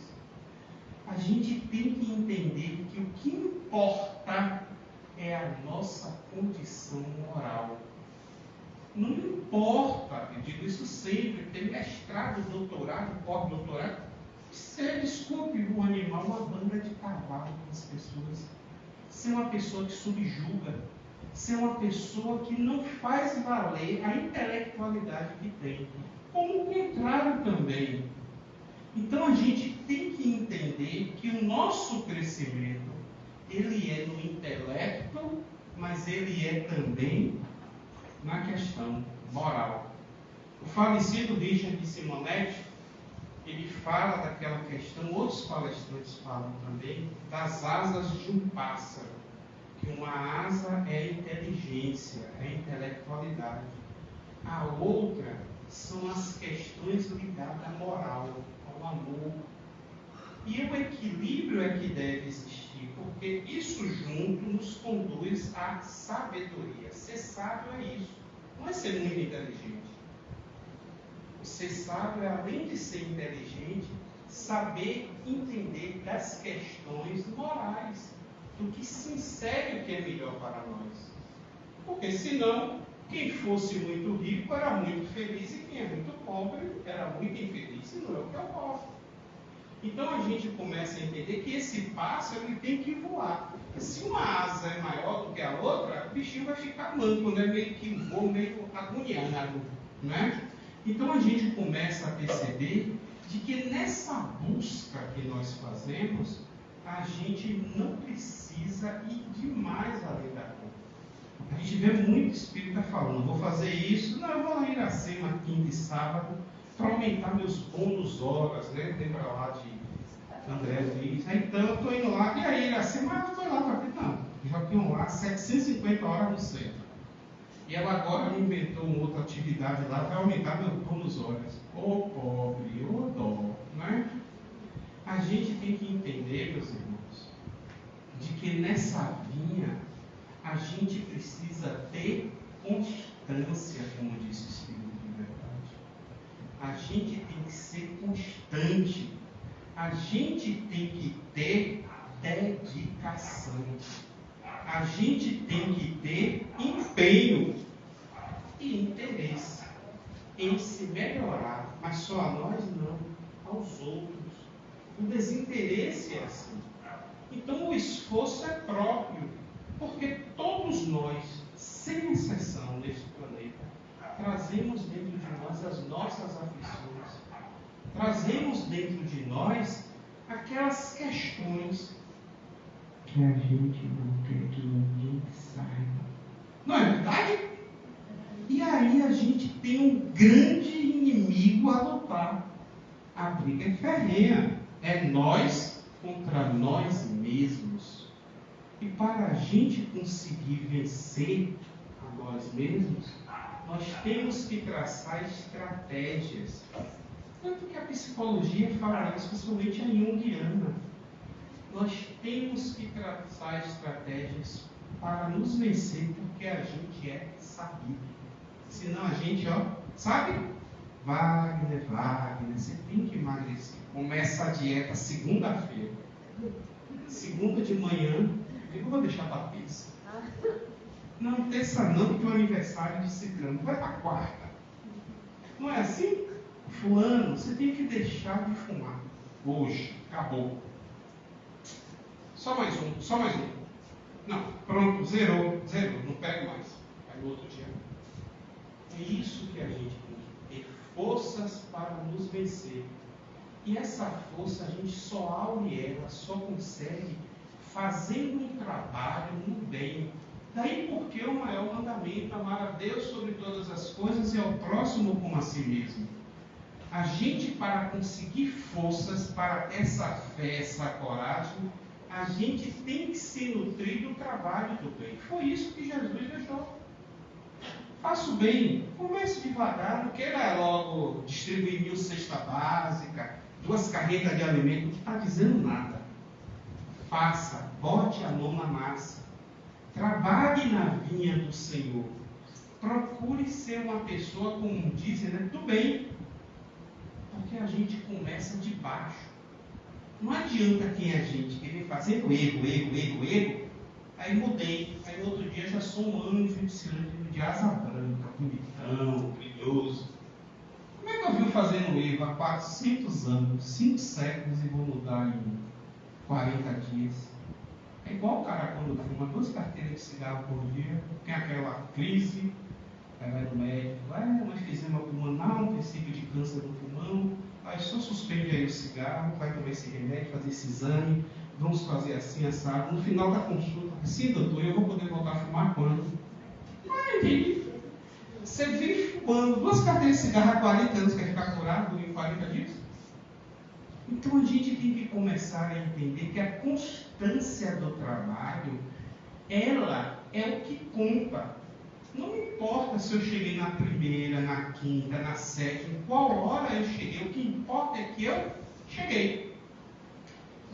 A gente tem que entender que o que importa é a nossa condição moral. Não importa, eu digo isso sempre, ter mestrado, doutorado, pós-doutorado, ser, desculpe, um animal, uma banda de cavalo para as pessoas. Ser uma pessoa que subjuga, ser uma pessoa que não faz valer a intelectualidade que tem. Como o contrário também. Então a gente tem que entender que o nosso crescimento, ele é no intelecto, mas ele é também na questão moral. O falecido Richard Simonetti, ele fala daquela questão, outros palestrantes falam também, das asas de um pássaro. Que uma asa é inteligência, é intelectualidade. A outra são as questões ligadas à moral, ao amor. E o equilíbrio é que deve existir, porque isso junto nos conduz à sabedoria. Ser sábio é isso, não é ser muito inteligente. O ser sábio é, além de ser inteligente, saber entender das questões morais, do que se insere o que é melhor para nós. Porque senão, quem fosse muito rico era muito feliz, e quem é muito pobre era muito infeliz, e não é o que eu gosto. Então a gente começa a entender que esse pássaro ele tem que voar. Se uma asa é maior do que a outra, o bichinho vai ficar manco, né? Meio que voa, meio agoniado, né? Então a gente começa a perceber de que nessa busca que nós fazemos, a gente não precisa ir demais além da conta. A gente vê muito espírita falando, vou fazer isso, não, eu vou lá em Iracema quinta e sábado para aumentar meus bônus horas, né? Lembra lá de André Luiz? Então eu estou indo lá, e aí Iracema, eu estou lá para ver, não, já tinham lá 750 horas no centro. E ela agora inventou uma outra atividade lá para aumentar meu bônus horas. Ô pobre, ô dó, né? A gente tem que entender, meus irmãos, de que nessa vinha a gente precisa ter constância, como disse o Espírito de verdade. A gente tem que ser constante. A gente tem que ter dedicação. A gente tem que ter empenho e interesse em se melhorar, mas só a nós não, aos outros. O desinteresse é assim. Então o esforço é próprio, porque todos nós, sem exceção neste planeta, trazemos dentro de nós as nossas aflições, trazemos dentro de nós aquelas questões que a gente não quer que ninguém saiba. Não é verdade? E aí a gente tem um grande inimigo a lutar. A briga é ferrenha. É nós contra nós mesmos. E para a gente conseguir vencer a nós mesmos, nós temos que traçar estratégias. Tanto que a psicologia fala isso, principalmente a junguiana. Nós temos que traçar estratégias para nos vencer, porque a gente é sabido. Senão a gente, sabe? Wagner, você tem que emagrecer. Começa a dieta segunda-feira. Segunda de manhã, eu vou deixar para terça. Não, terça não, porque é o aniversário de ciclano. Vai para quarta. Não é assim? Fulano, você tem que deixar de fumar. Hoje, acabou. Só mais um. Não, pronto, zerou, não pego mais. Aí no outro dia. É isso que a gente tem que ter forças para nos vencer. E essa força a gente só aure ela, só consegue fazendo um trabalho no bem. Daí porque o maior mandamento, amar a Deus sobre todas as coisas e ao próximo como a si mesmo. A gente, para conseguir forças para essa fé, essa coragem, a gente tem que se nutrir do trabalho do bem. Foi isso que Jesus deixou. Faça o bem, comece devagar, não queira logo distribuir 1000 cesta básica, 2 carretas de alimento, não está dizendo nada. Faça, bote a mão na massa, trabalhe na vinha do Senhor, procure ser uma pessoa, como dizem, do bem, porque a gente começa de baixo. Não adianta quem a gente querer fazer o erro, aí mudei, aí no outro dia já sou um anjo de asa branca, bonitão, brilhoso. Como é que eu vi fazendo erro há 400 anos, 5 séculos e vou mudar em 40 dias? É igual o cara quando fuma 2 carteiras de cigarro por dia, tem aquela crise, aí vai no médico, uma enfisema pulmonar, um princípio de câncer no pulmão, aí só suspende aí o cigarro, vai tomar esse remédio, fazer esse exame, vamos fazer assim, assado. No final da consulta, sim, doutor, eu vou poder voltar a fumar quando? Entendi. Você vive fumando 2 carteiras de cigarro há 40 anos, quer ficar curado em 40 dias? Então a gente tem que começar a entender que a constância do trabalho, ela é o que conta. Não importa se eu cheguei na primeira, na quinta, na sétima, em qual hora eu cheguei, o que importa é que eu cheguei.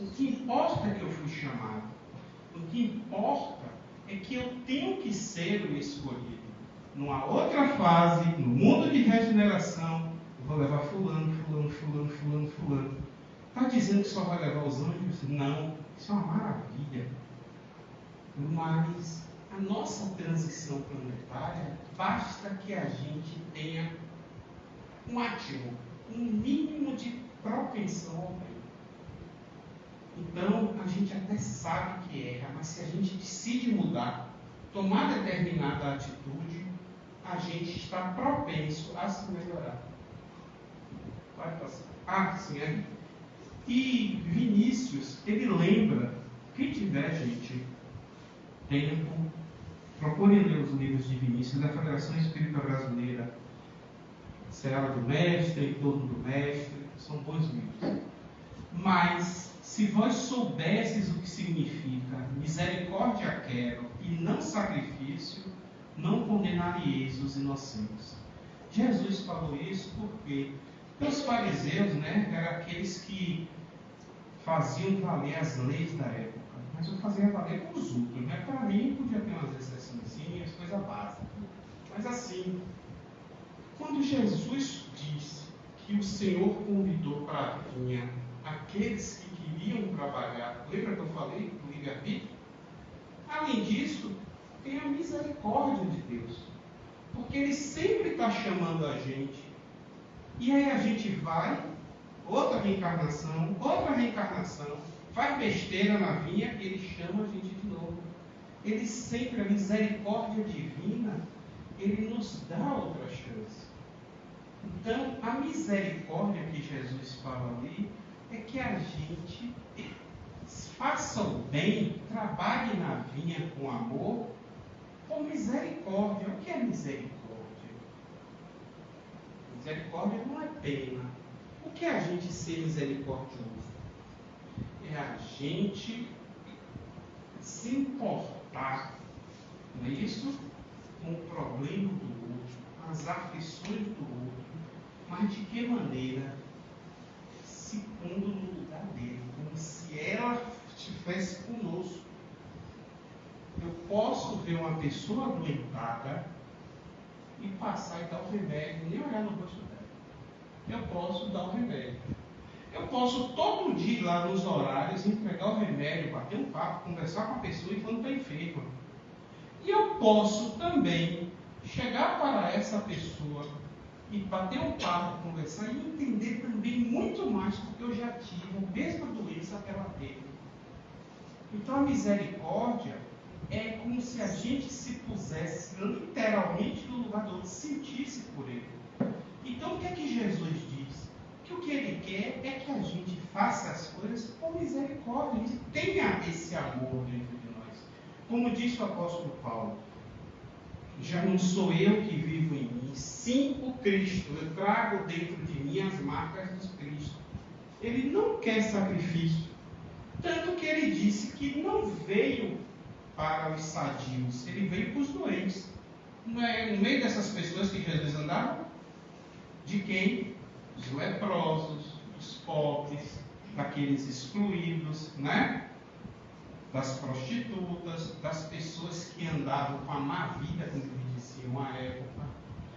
O que importa é que eu fui chamado. O que importa é que eu tenho que ser o escolhido. Numa outra fase, no mundo de regeneração, eu vou levar fulano. Está dizendo que só vai levar os anjos? Não, isso é uma maravilha. Mas a nossa transição planetária, basta que a gente tenha um átimo, um mínimo de propensão ao bem. Então, a gente até sabe que erra, mas se a gente decide mudar, tomar determinada atitude, a gente está propenso a se melhorar. Vai passar. Sim, é. E Vinícius, ele lembra, quem tiver, gente, tempo, procure ler os livros de Vinícius da Federação Espírita Brasileira, Seara do Mestre, Em Torno do Mestre, são bons livros. Mas, se vós soubesses o que significa misericórdia quero e não sacrifício, não condenaríeis os inocentes. Jesus falou isso porque os fariseus, eram aqueles que faziam valer as leis da época, mas eu fazia valer com os outros, Para mim podia ter umas exceções, coisa básica. Mas assim, quando Jesus disse que o Senhor convidou para a vinha aqueles que queriam trabalhar, lembra que eu falei do livre-arbítrio? Além disso, tem a misericórdia de Deus, porque Ele sempre está chamando a gente, e aí a gente vai, outra reencarnação, faz besteira na vinha, Ele chama a gente de novo. Ele sempre, a misericórdia divina, Ele nos dá outra chance. Então, a misericórdia que Jesus fala ali é que a gente faça o bem, trabalhe na vinha com amor, com misericórdia. O que é misericórdia? Misericórdia não é pena. O que é a gente ser misericordioso? É a gente se importar, não é isso? Com o problema do outro, as aflições do outro, mas de que maneira? Se pondo no lugar dele, como se ela estivesse conosco. Eu posso ver uma pessoa adoentada e passar e dar o remédio, nem olhar no rosto dela. Eu posso dar o remédio. Eu posso todo dia ir lá nos horários, entregar o remédio, bater um papo, conversar com a pessoa e quando está enferma. E eu posso também chegar para essa pessoa e bater um papo, conversar e entender também muito mais, porque eu já tive a mesma doença que ela teve. Então a misericórdia é como se a gente se pusesse literalmente no lugar do outro, sentisse por ele. Então o que é que Jesus diz? Que o que ele quer é que a gente faça as coisas com misericórdia, que tenha esse amor dentro de nós. Como disse o apóstolo Paulo, já não sou eu que vivo em mim, sim o Cristo. Eu trago dentro de mim as marcas do Cristo. Ele não quer sacrifício. Tanto que ele disse que não veio para os sadios, ele veio para os doentes. Não é no meio dessas pessoas que Jesus andava? De quem? Os leprosos, dos pobres, daqueles excluídos, né? Das prostitutas, das pessoas que andavam com a má vida, como eles diziam à época.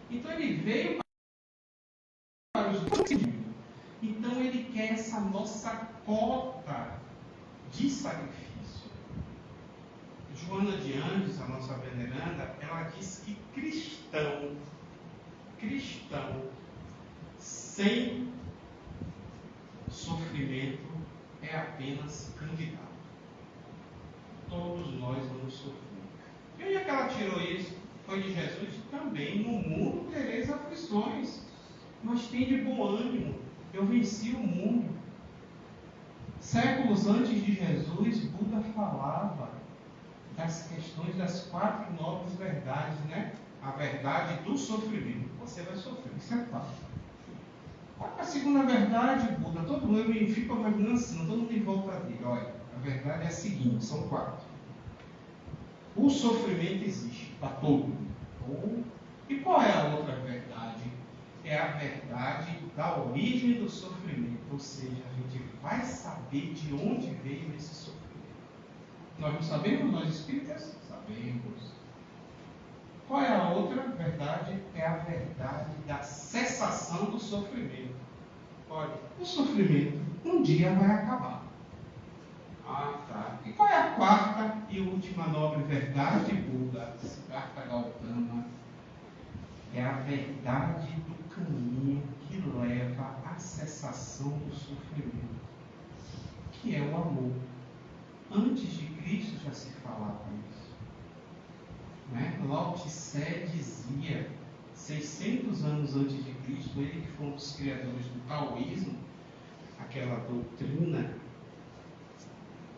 Então ele veio para os doentes. Então ele quer essa nossa cota de sacrifício. Joana de Anjos, a nossa veneranda, ela diz que cristão sem sofrimento é apenas candidato. Todos nós vamos sofrer. E onde é que ela tirou isso? Foi de Jesus? Também no mundo tereis aflições, mas tem de bom ânimo. Eu venci o mundo. Séculos antes de Jesus, Buda falava das questões das 4 nobres verdades, né? A verdade do sofrimento. Você vai sofrer, isso é fato. Qual é a segunda verdade, Buda? Todo mundo fica imaginando assim, todo mundo em volta dele. Olha, a verdade é a seguinte, são 4. O sofrimento existe para todo mundo. E qual é a outra verdade? É a verdade da origem do sofrimento. Ou seja, a gente vai saber de onde veio esse sofrimento. Nós não sabemos, nós espíritas? Sabemos. Qual é a outra verdade? É a verdade da cessação do sofrimento. Olha, o sofrimento um dia vai acabar. Ah, tá. E qual é a quarta e última nobre verdade, Buda? Siddhartha Gautama. É a verdade do caminho que leva à cessação do sofrimento, que é o amor. Antes de Cristo já se falava isso. Né? Lao Tse dizia, 600 anos antes de Cristo, ele que foi um dos criadores do taoísmo, aquela doutrina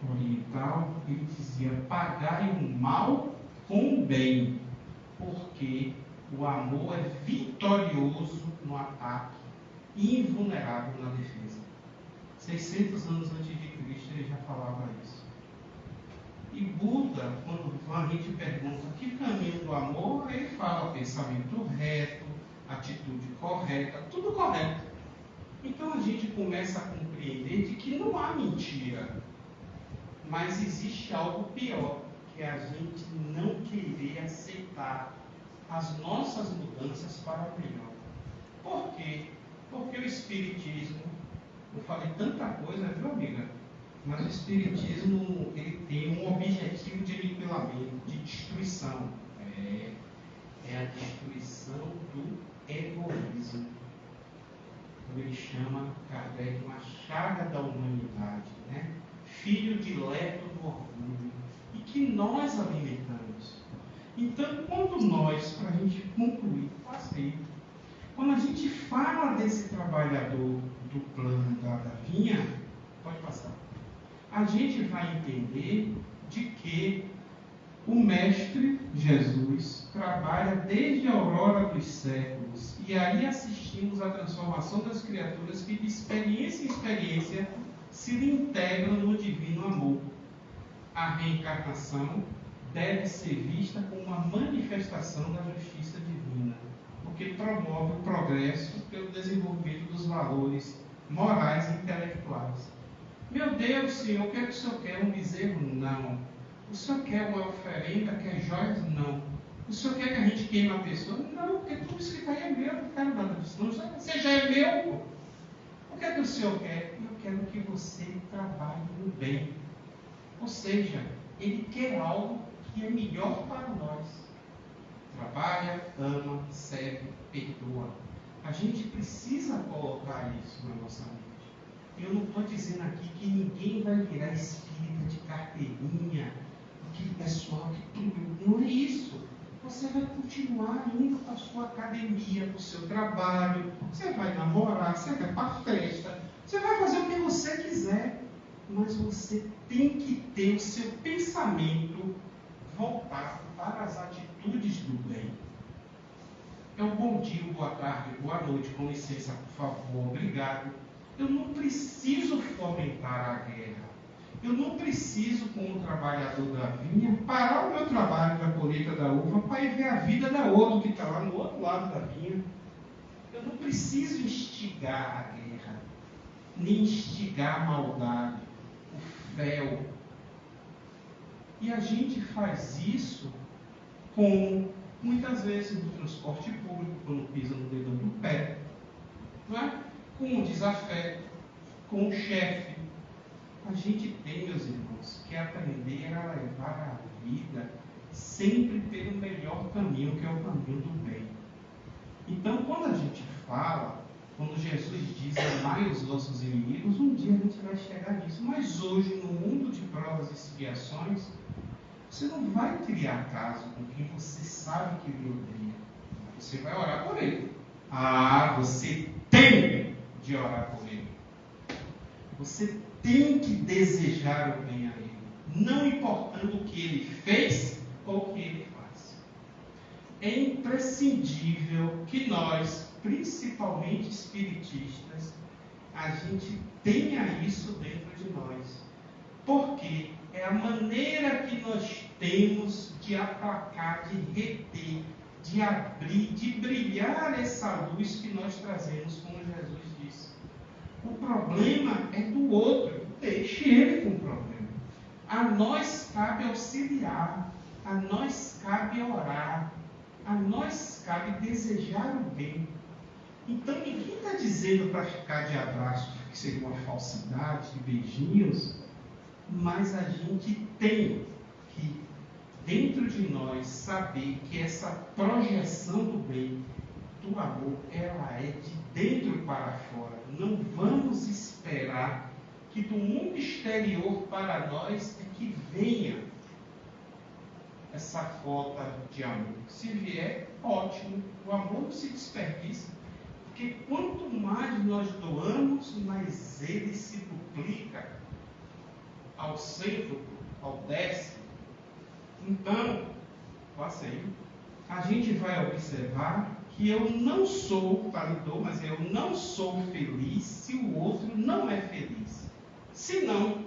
oriental, ele dizia: pagai o mal com o bem, porque o amor é vitorioso no ataque e invulnerável na defesa. 600 anos antes de Cristo ele já falava isso. E Buda, quando a gente pergunta que caminho do amor, ele fala pensamento reto, atitude correta, tudo correto. Então a gente começa a compreender de que não há mentira, mas existe algo pior, que é a gente não querer aceitar as nossas mudanças para melhor. Por quê? Porque o Espiritismo, eu falei tanta coisa, viu, amiga? Mas o Espiritismo, ele tem um objetivo de aniquilamento, de destruição. É a destruição do egoísmo. Como ele chama Kardec, uma chaga da humanidade, né? Filho dileto do orgulho, e que nós alimentamos. Então, quando nós, para a gente concluir, quando a gente fala desse trabalhador do plano da vinha, pode passar. a gente vai entender de que o Mestre Jesus trabalha desde a aurora dos séculos, e aí assistimos à transformação das criaturas que de experiência em experiência se integram no divino amor. A reencarnação deve ser vista como uma manifestação da justiça divina, porque promove o progresso pelo desenvolvimento dos valores morais e intelectuais. Meu Deus, Senhor, o que é que o Senhor quer? Um bezerro? Não. O Senhor quer uma oferenda, quer joias? Não. O Senhor quer que a gente queime a pessoa? Não, porque tudo isso que está aí é meu, não quero nada disso. Não, você já é meu. O que é que o Senhor quer? Eu quero que você trabalhe no bem. Ou seja, Ele quer algo que é melhor para nós. Trabalha, ama, serve, perdoa. A gente precisa colocar isso na nossa mente. Eu não estou dizendo aqui que ninguém vai virar espírita de carteirinha, aquele pessoal que tudo. Não é isso. Você vai continuar indo para a sua academia, para o seu trabalho, você vai namorar, você vai para a festa, você vai fazer o que você quiser, mas você tem que ter o seu pensamento voltado para as atitudes do bem. É um bom dia, boa tarde, boa noite, com licença, por favor, obrigado. Eu não preciso fomentar a guerra. Eu não preciso, como trabalhador da vinha, parar o meu trabalho da colheita da uva para ir ver a vida da outra que está lá no outro lado da vinha. Eu não preciso instigar a guerra, nem instigar a maldade, o fel. E a gente faz isso com, muitas vezes, no transporte público, quando pisa no dedão do pé, não é? Com o desafeto, com o chefe. A gente tem, meus irmãos, que aprender a levar a vida sempre pelo melhor caminho, que é o caminho do bem. Então, quando a gente fala, quando Jesus diz amai os nossos inimigos, um dia a gente vai chegar nisso. Mas hoje, no mundo de provas e expiações, você não vai criar caso com quem você sabe que lhe odeia. Você vai orar por ele. Ah, você tem de orar por ele. Você tem que desejar o bem a ele, não importando o que ele fez ou o que ele faz. É imprescindível que nós, principalmente espiritistas, a gente tenha isso dentro de nós. Porque é a maneira que nós temos de aplacar, de reter, de abrir, de brilhar essa luz que nós trazemos, como Jesus disse. O problema é do outro, deixe ele com o problema. A nós cabe auxiliar, a nós cabe orar, a nós cabe desejar o bem. Então ninguém está dizendo para ficar de abraço, que seria uma falsidade, de beijinhos, mas a gente tem que, dentro de nós, saber que essa projeção do bem, do amor, ela é de dentro para fora. Não vamos esperar que do mundo exterior para nós é que venha essa falta de amor. Se vier, ótimo. O amor não se desperdiça. Porque quanto mais nós doamos, mais ele se duplica ao cêntuplo, ao décimo. Então, faça aí. A gente vai observar que eu não sou validor, mas eu não sou feliz se o outro não é feliz. Se não,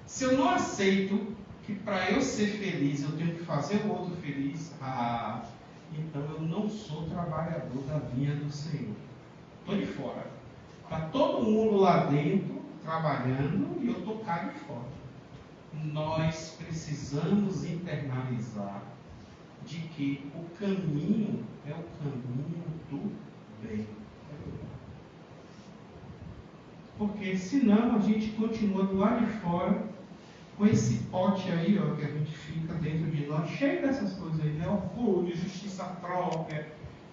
se eu não aceito que para eu ser feliz eu tenho que fazer o outro feliz, então eu não sou trabalhador da vinha do Senhor. Estou de fora. Está todo mundo lá dentro trabalhando e eu estou cá de fora. Nós precisamos internalizar de que o caminho é o caminho do bem. Porque senão a gente continua do lado de fora com esse pote aí, ó, que a gente fica dentro de nós, cheio dessas coisas aí, né? Orgulho, justiça própria,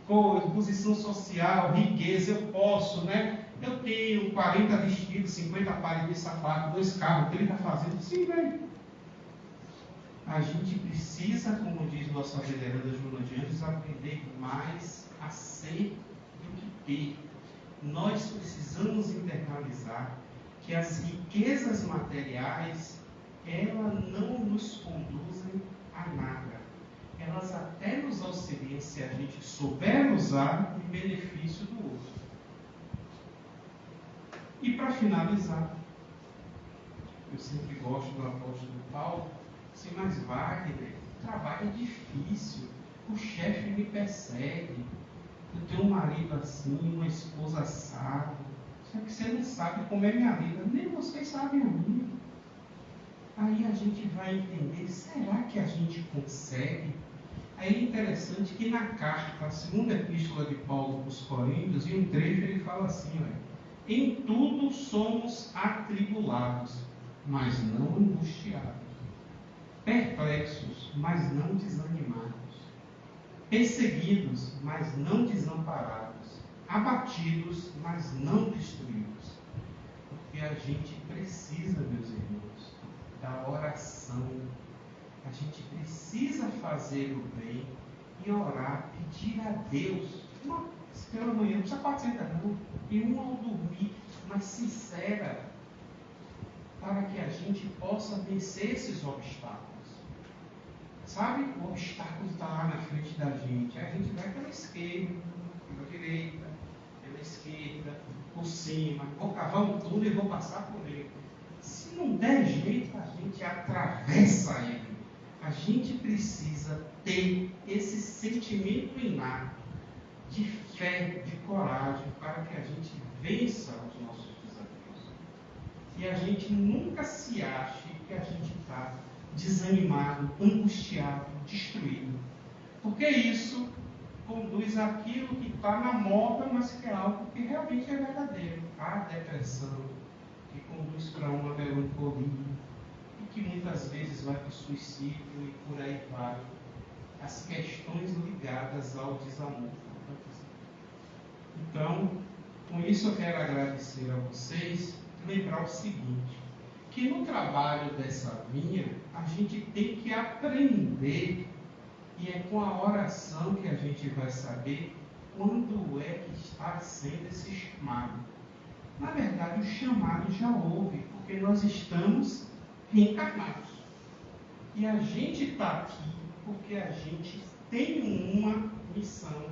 coisa, posição social, riqueza, eu posso, né? Eu tenho 40 vestidos, 50 pares de sapato, 2 carros, 30 fazendas, sim, velho. A gente precisa, como diz nossa veneranda Joana de Anjos, aprender mais a ser do que ter. Nós precisamos internalizar que as riquezas materiais, elas não nos conduzem a nada. Elas até nos auxiliam se a gente souber usar em benefício do outro. E para finalizar, eu sempre gosto do apóstolo Paulo, assim, mas Wagner, o trabalho é difícil, o chefe me persegue, eu tenho um marido assim, uma esposa assado, só que você não sabe como é minha vida, nem vocês sabem a minha. Aí a gente vai entender, será que a gente consegue? Aí é interessante que na carta, a segunda epístola de Paulo para os Coríntios, em um trecho ele fala assim, olha, em tudo somos atribulados, mas não angustiados, perplexos, mas não desanimados, perseguidos, mas não desamparados, abatidos, mas não destruídos. Porque a gente precisa, meus irmãos, da oração. A gente precisa fazer o bem e orar, pedir a Deus, pela manhã, não precisa 400 não, e uma ao dormir, mas sincera, para que a gente possa vencer esses obstáculos. Sabe, o obstáculo está lá na frente da gente, a gente vai pela esquerda, pela direita, pela esquerda, por cima, vou cavar um túnel e vou passar por ele. Se não der jeito, a gente atravessa ele. A gente precisa ter esse sentimento inato de fé, de coragem, para que a gente vença os nossos desafios. E a gente nunca se ache que a gente está desanimado, angustiado, destruído. Porque isso conduz àquilo que está na moda, mas que é algo que realmente é verdadeiro. A depressão, que conduz para uma melancolia, e que muitas vezes vai para o suicídio e por aí vai. As questões ligadas ao desamor. Então, com isso eu quero agradecer a vocês, lembrar o seguinte, que no trabalho dessa vinha, a gente tem que aprender, e é com a oração que a gente vai saber quando é que está sendo esse chamado. Na verdade, o chamado já houve, porque nós estamos reencarnados. E a gente está aqui porque a gente tem uma missão,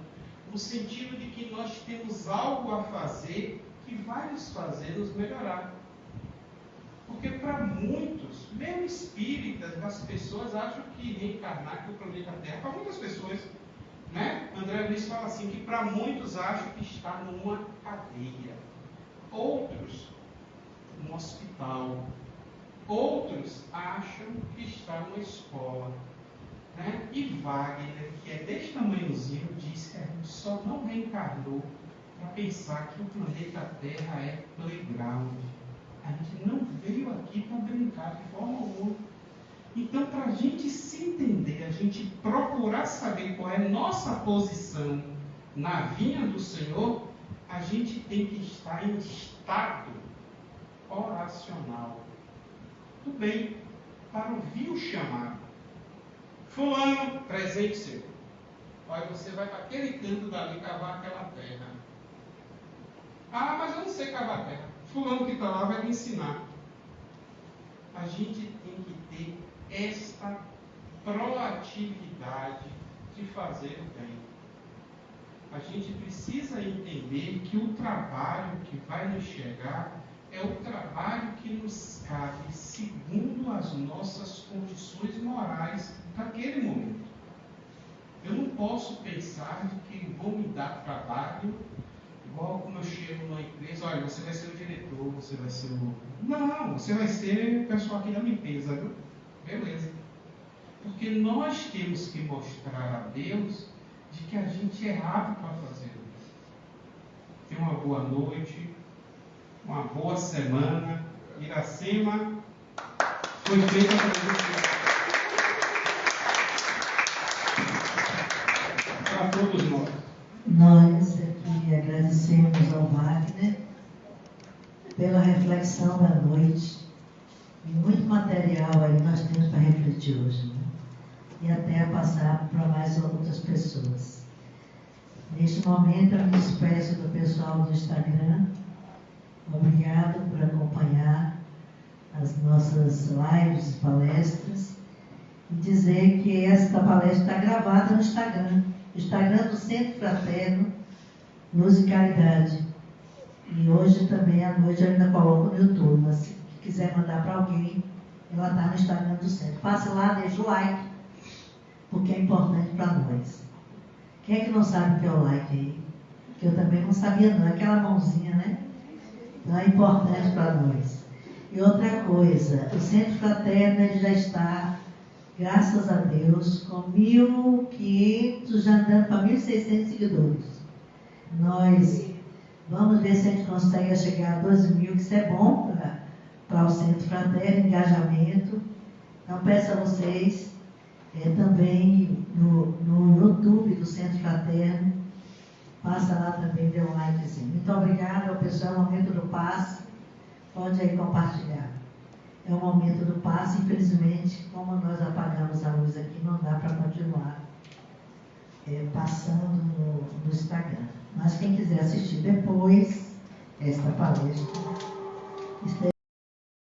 no sentido de que nós temos algo a fazer que vai nos fazer nos melhorar. Porque para muitos, mesmo espíritas, as pessoas acham que reencarnar aqui no planeta Terra, para muitas pessoas, né? André Luiz fala assim, que para muitos acham que está numa cadeia. Outros, no hospital. Outros acham que está numa escola. Né? E Wagner, que é deste tamanhozinho, diz que a gente só não reencarnou para pensar que o planeta Terra é playground. A gente não veio aqui para brincar de forma alguma. Então, para a gente se entender, a gente procurar saber qual é a nossa posição na vinha do Senhor, a gente tem que estar em estado oracional. Tudo bem, para ouvir o chamado. Fulano, presente seu. Olha, você vai para aquele canto dali cavar aquela terra. Ah, mas eu não sei cavar terra. Fulano que está lá vai me ensinar. A gente tem que ter esta proatividade de fazer o bem. A gente precisa entender que o trabalho que vai nos chegar é o trabalho que nos cabe segundo as nossas condições morais naquele momento. Eu não posso pensar de que vou me dar trabalho igual como eu chego numa empresa, olha, você vai ser o diretor, você vai ser o... Não, você vai ser o pessoal aqui da limpeza, viu? Beleza. Porque nós temos que mostrar a Deus de que a gente é apto para fazer isso. Tenha uma boa noite, uma boa semana. Iracema foi feita para todos nós. Nós aqui agradecemos ao Wagner pela reflexão da noite. E muito material aí nós temos para refletir hoje, né? E até a passar para mais outras pessoas. Neste momento eu me despeço do pessoal do Instagram. Obrigado por acompanhar. as nossas lives, palestras, e dizer que esta palestra está gravada no Instagram do Centro Fraterno Luz e Caridade. E hoje também à noite eu ainda coloco no YouTube, mas se quiser mandar para alguém, ela está no Instagram do Centro. Passe lá, deixe o like, porque é importante para nós. Quem é que não sabe o que é o like aí? Que eu também não sabia não, aquela mãozinha, né? Então é importante para nós. E outra coisa, o Centro Fraterno ele já está, graças a Deus, com 1.500, já andando para 1.600 seguidores. Nós vamos ver se a gente consegue chegar a 12.000, que isso é bom para o Centro Fraterno, engajamento. Então peço a vocês também no YouTube do Centro Fraterno, passa lá também, dê um like assim. Muito obrigada ao pessoal, é o momento do passe, pode aí compartilhar. É o momento do passe, infelizmente, como nós apagamos a luz aqui, não dá para continuar passando no Instagram. Mas quem quiser assistir depois esta palestra,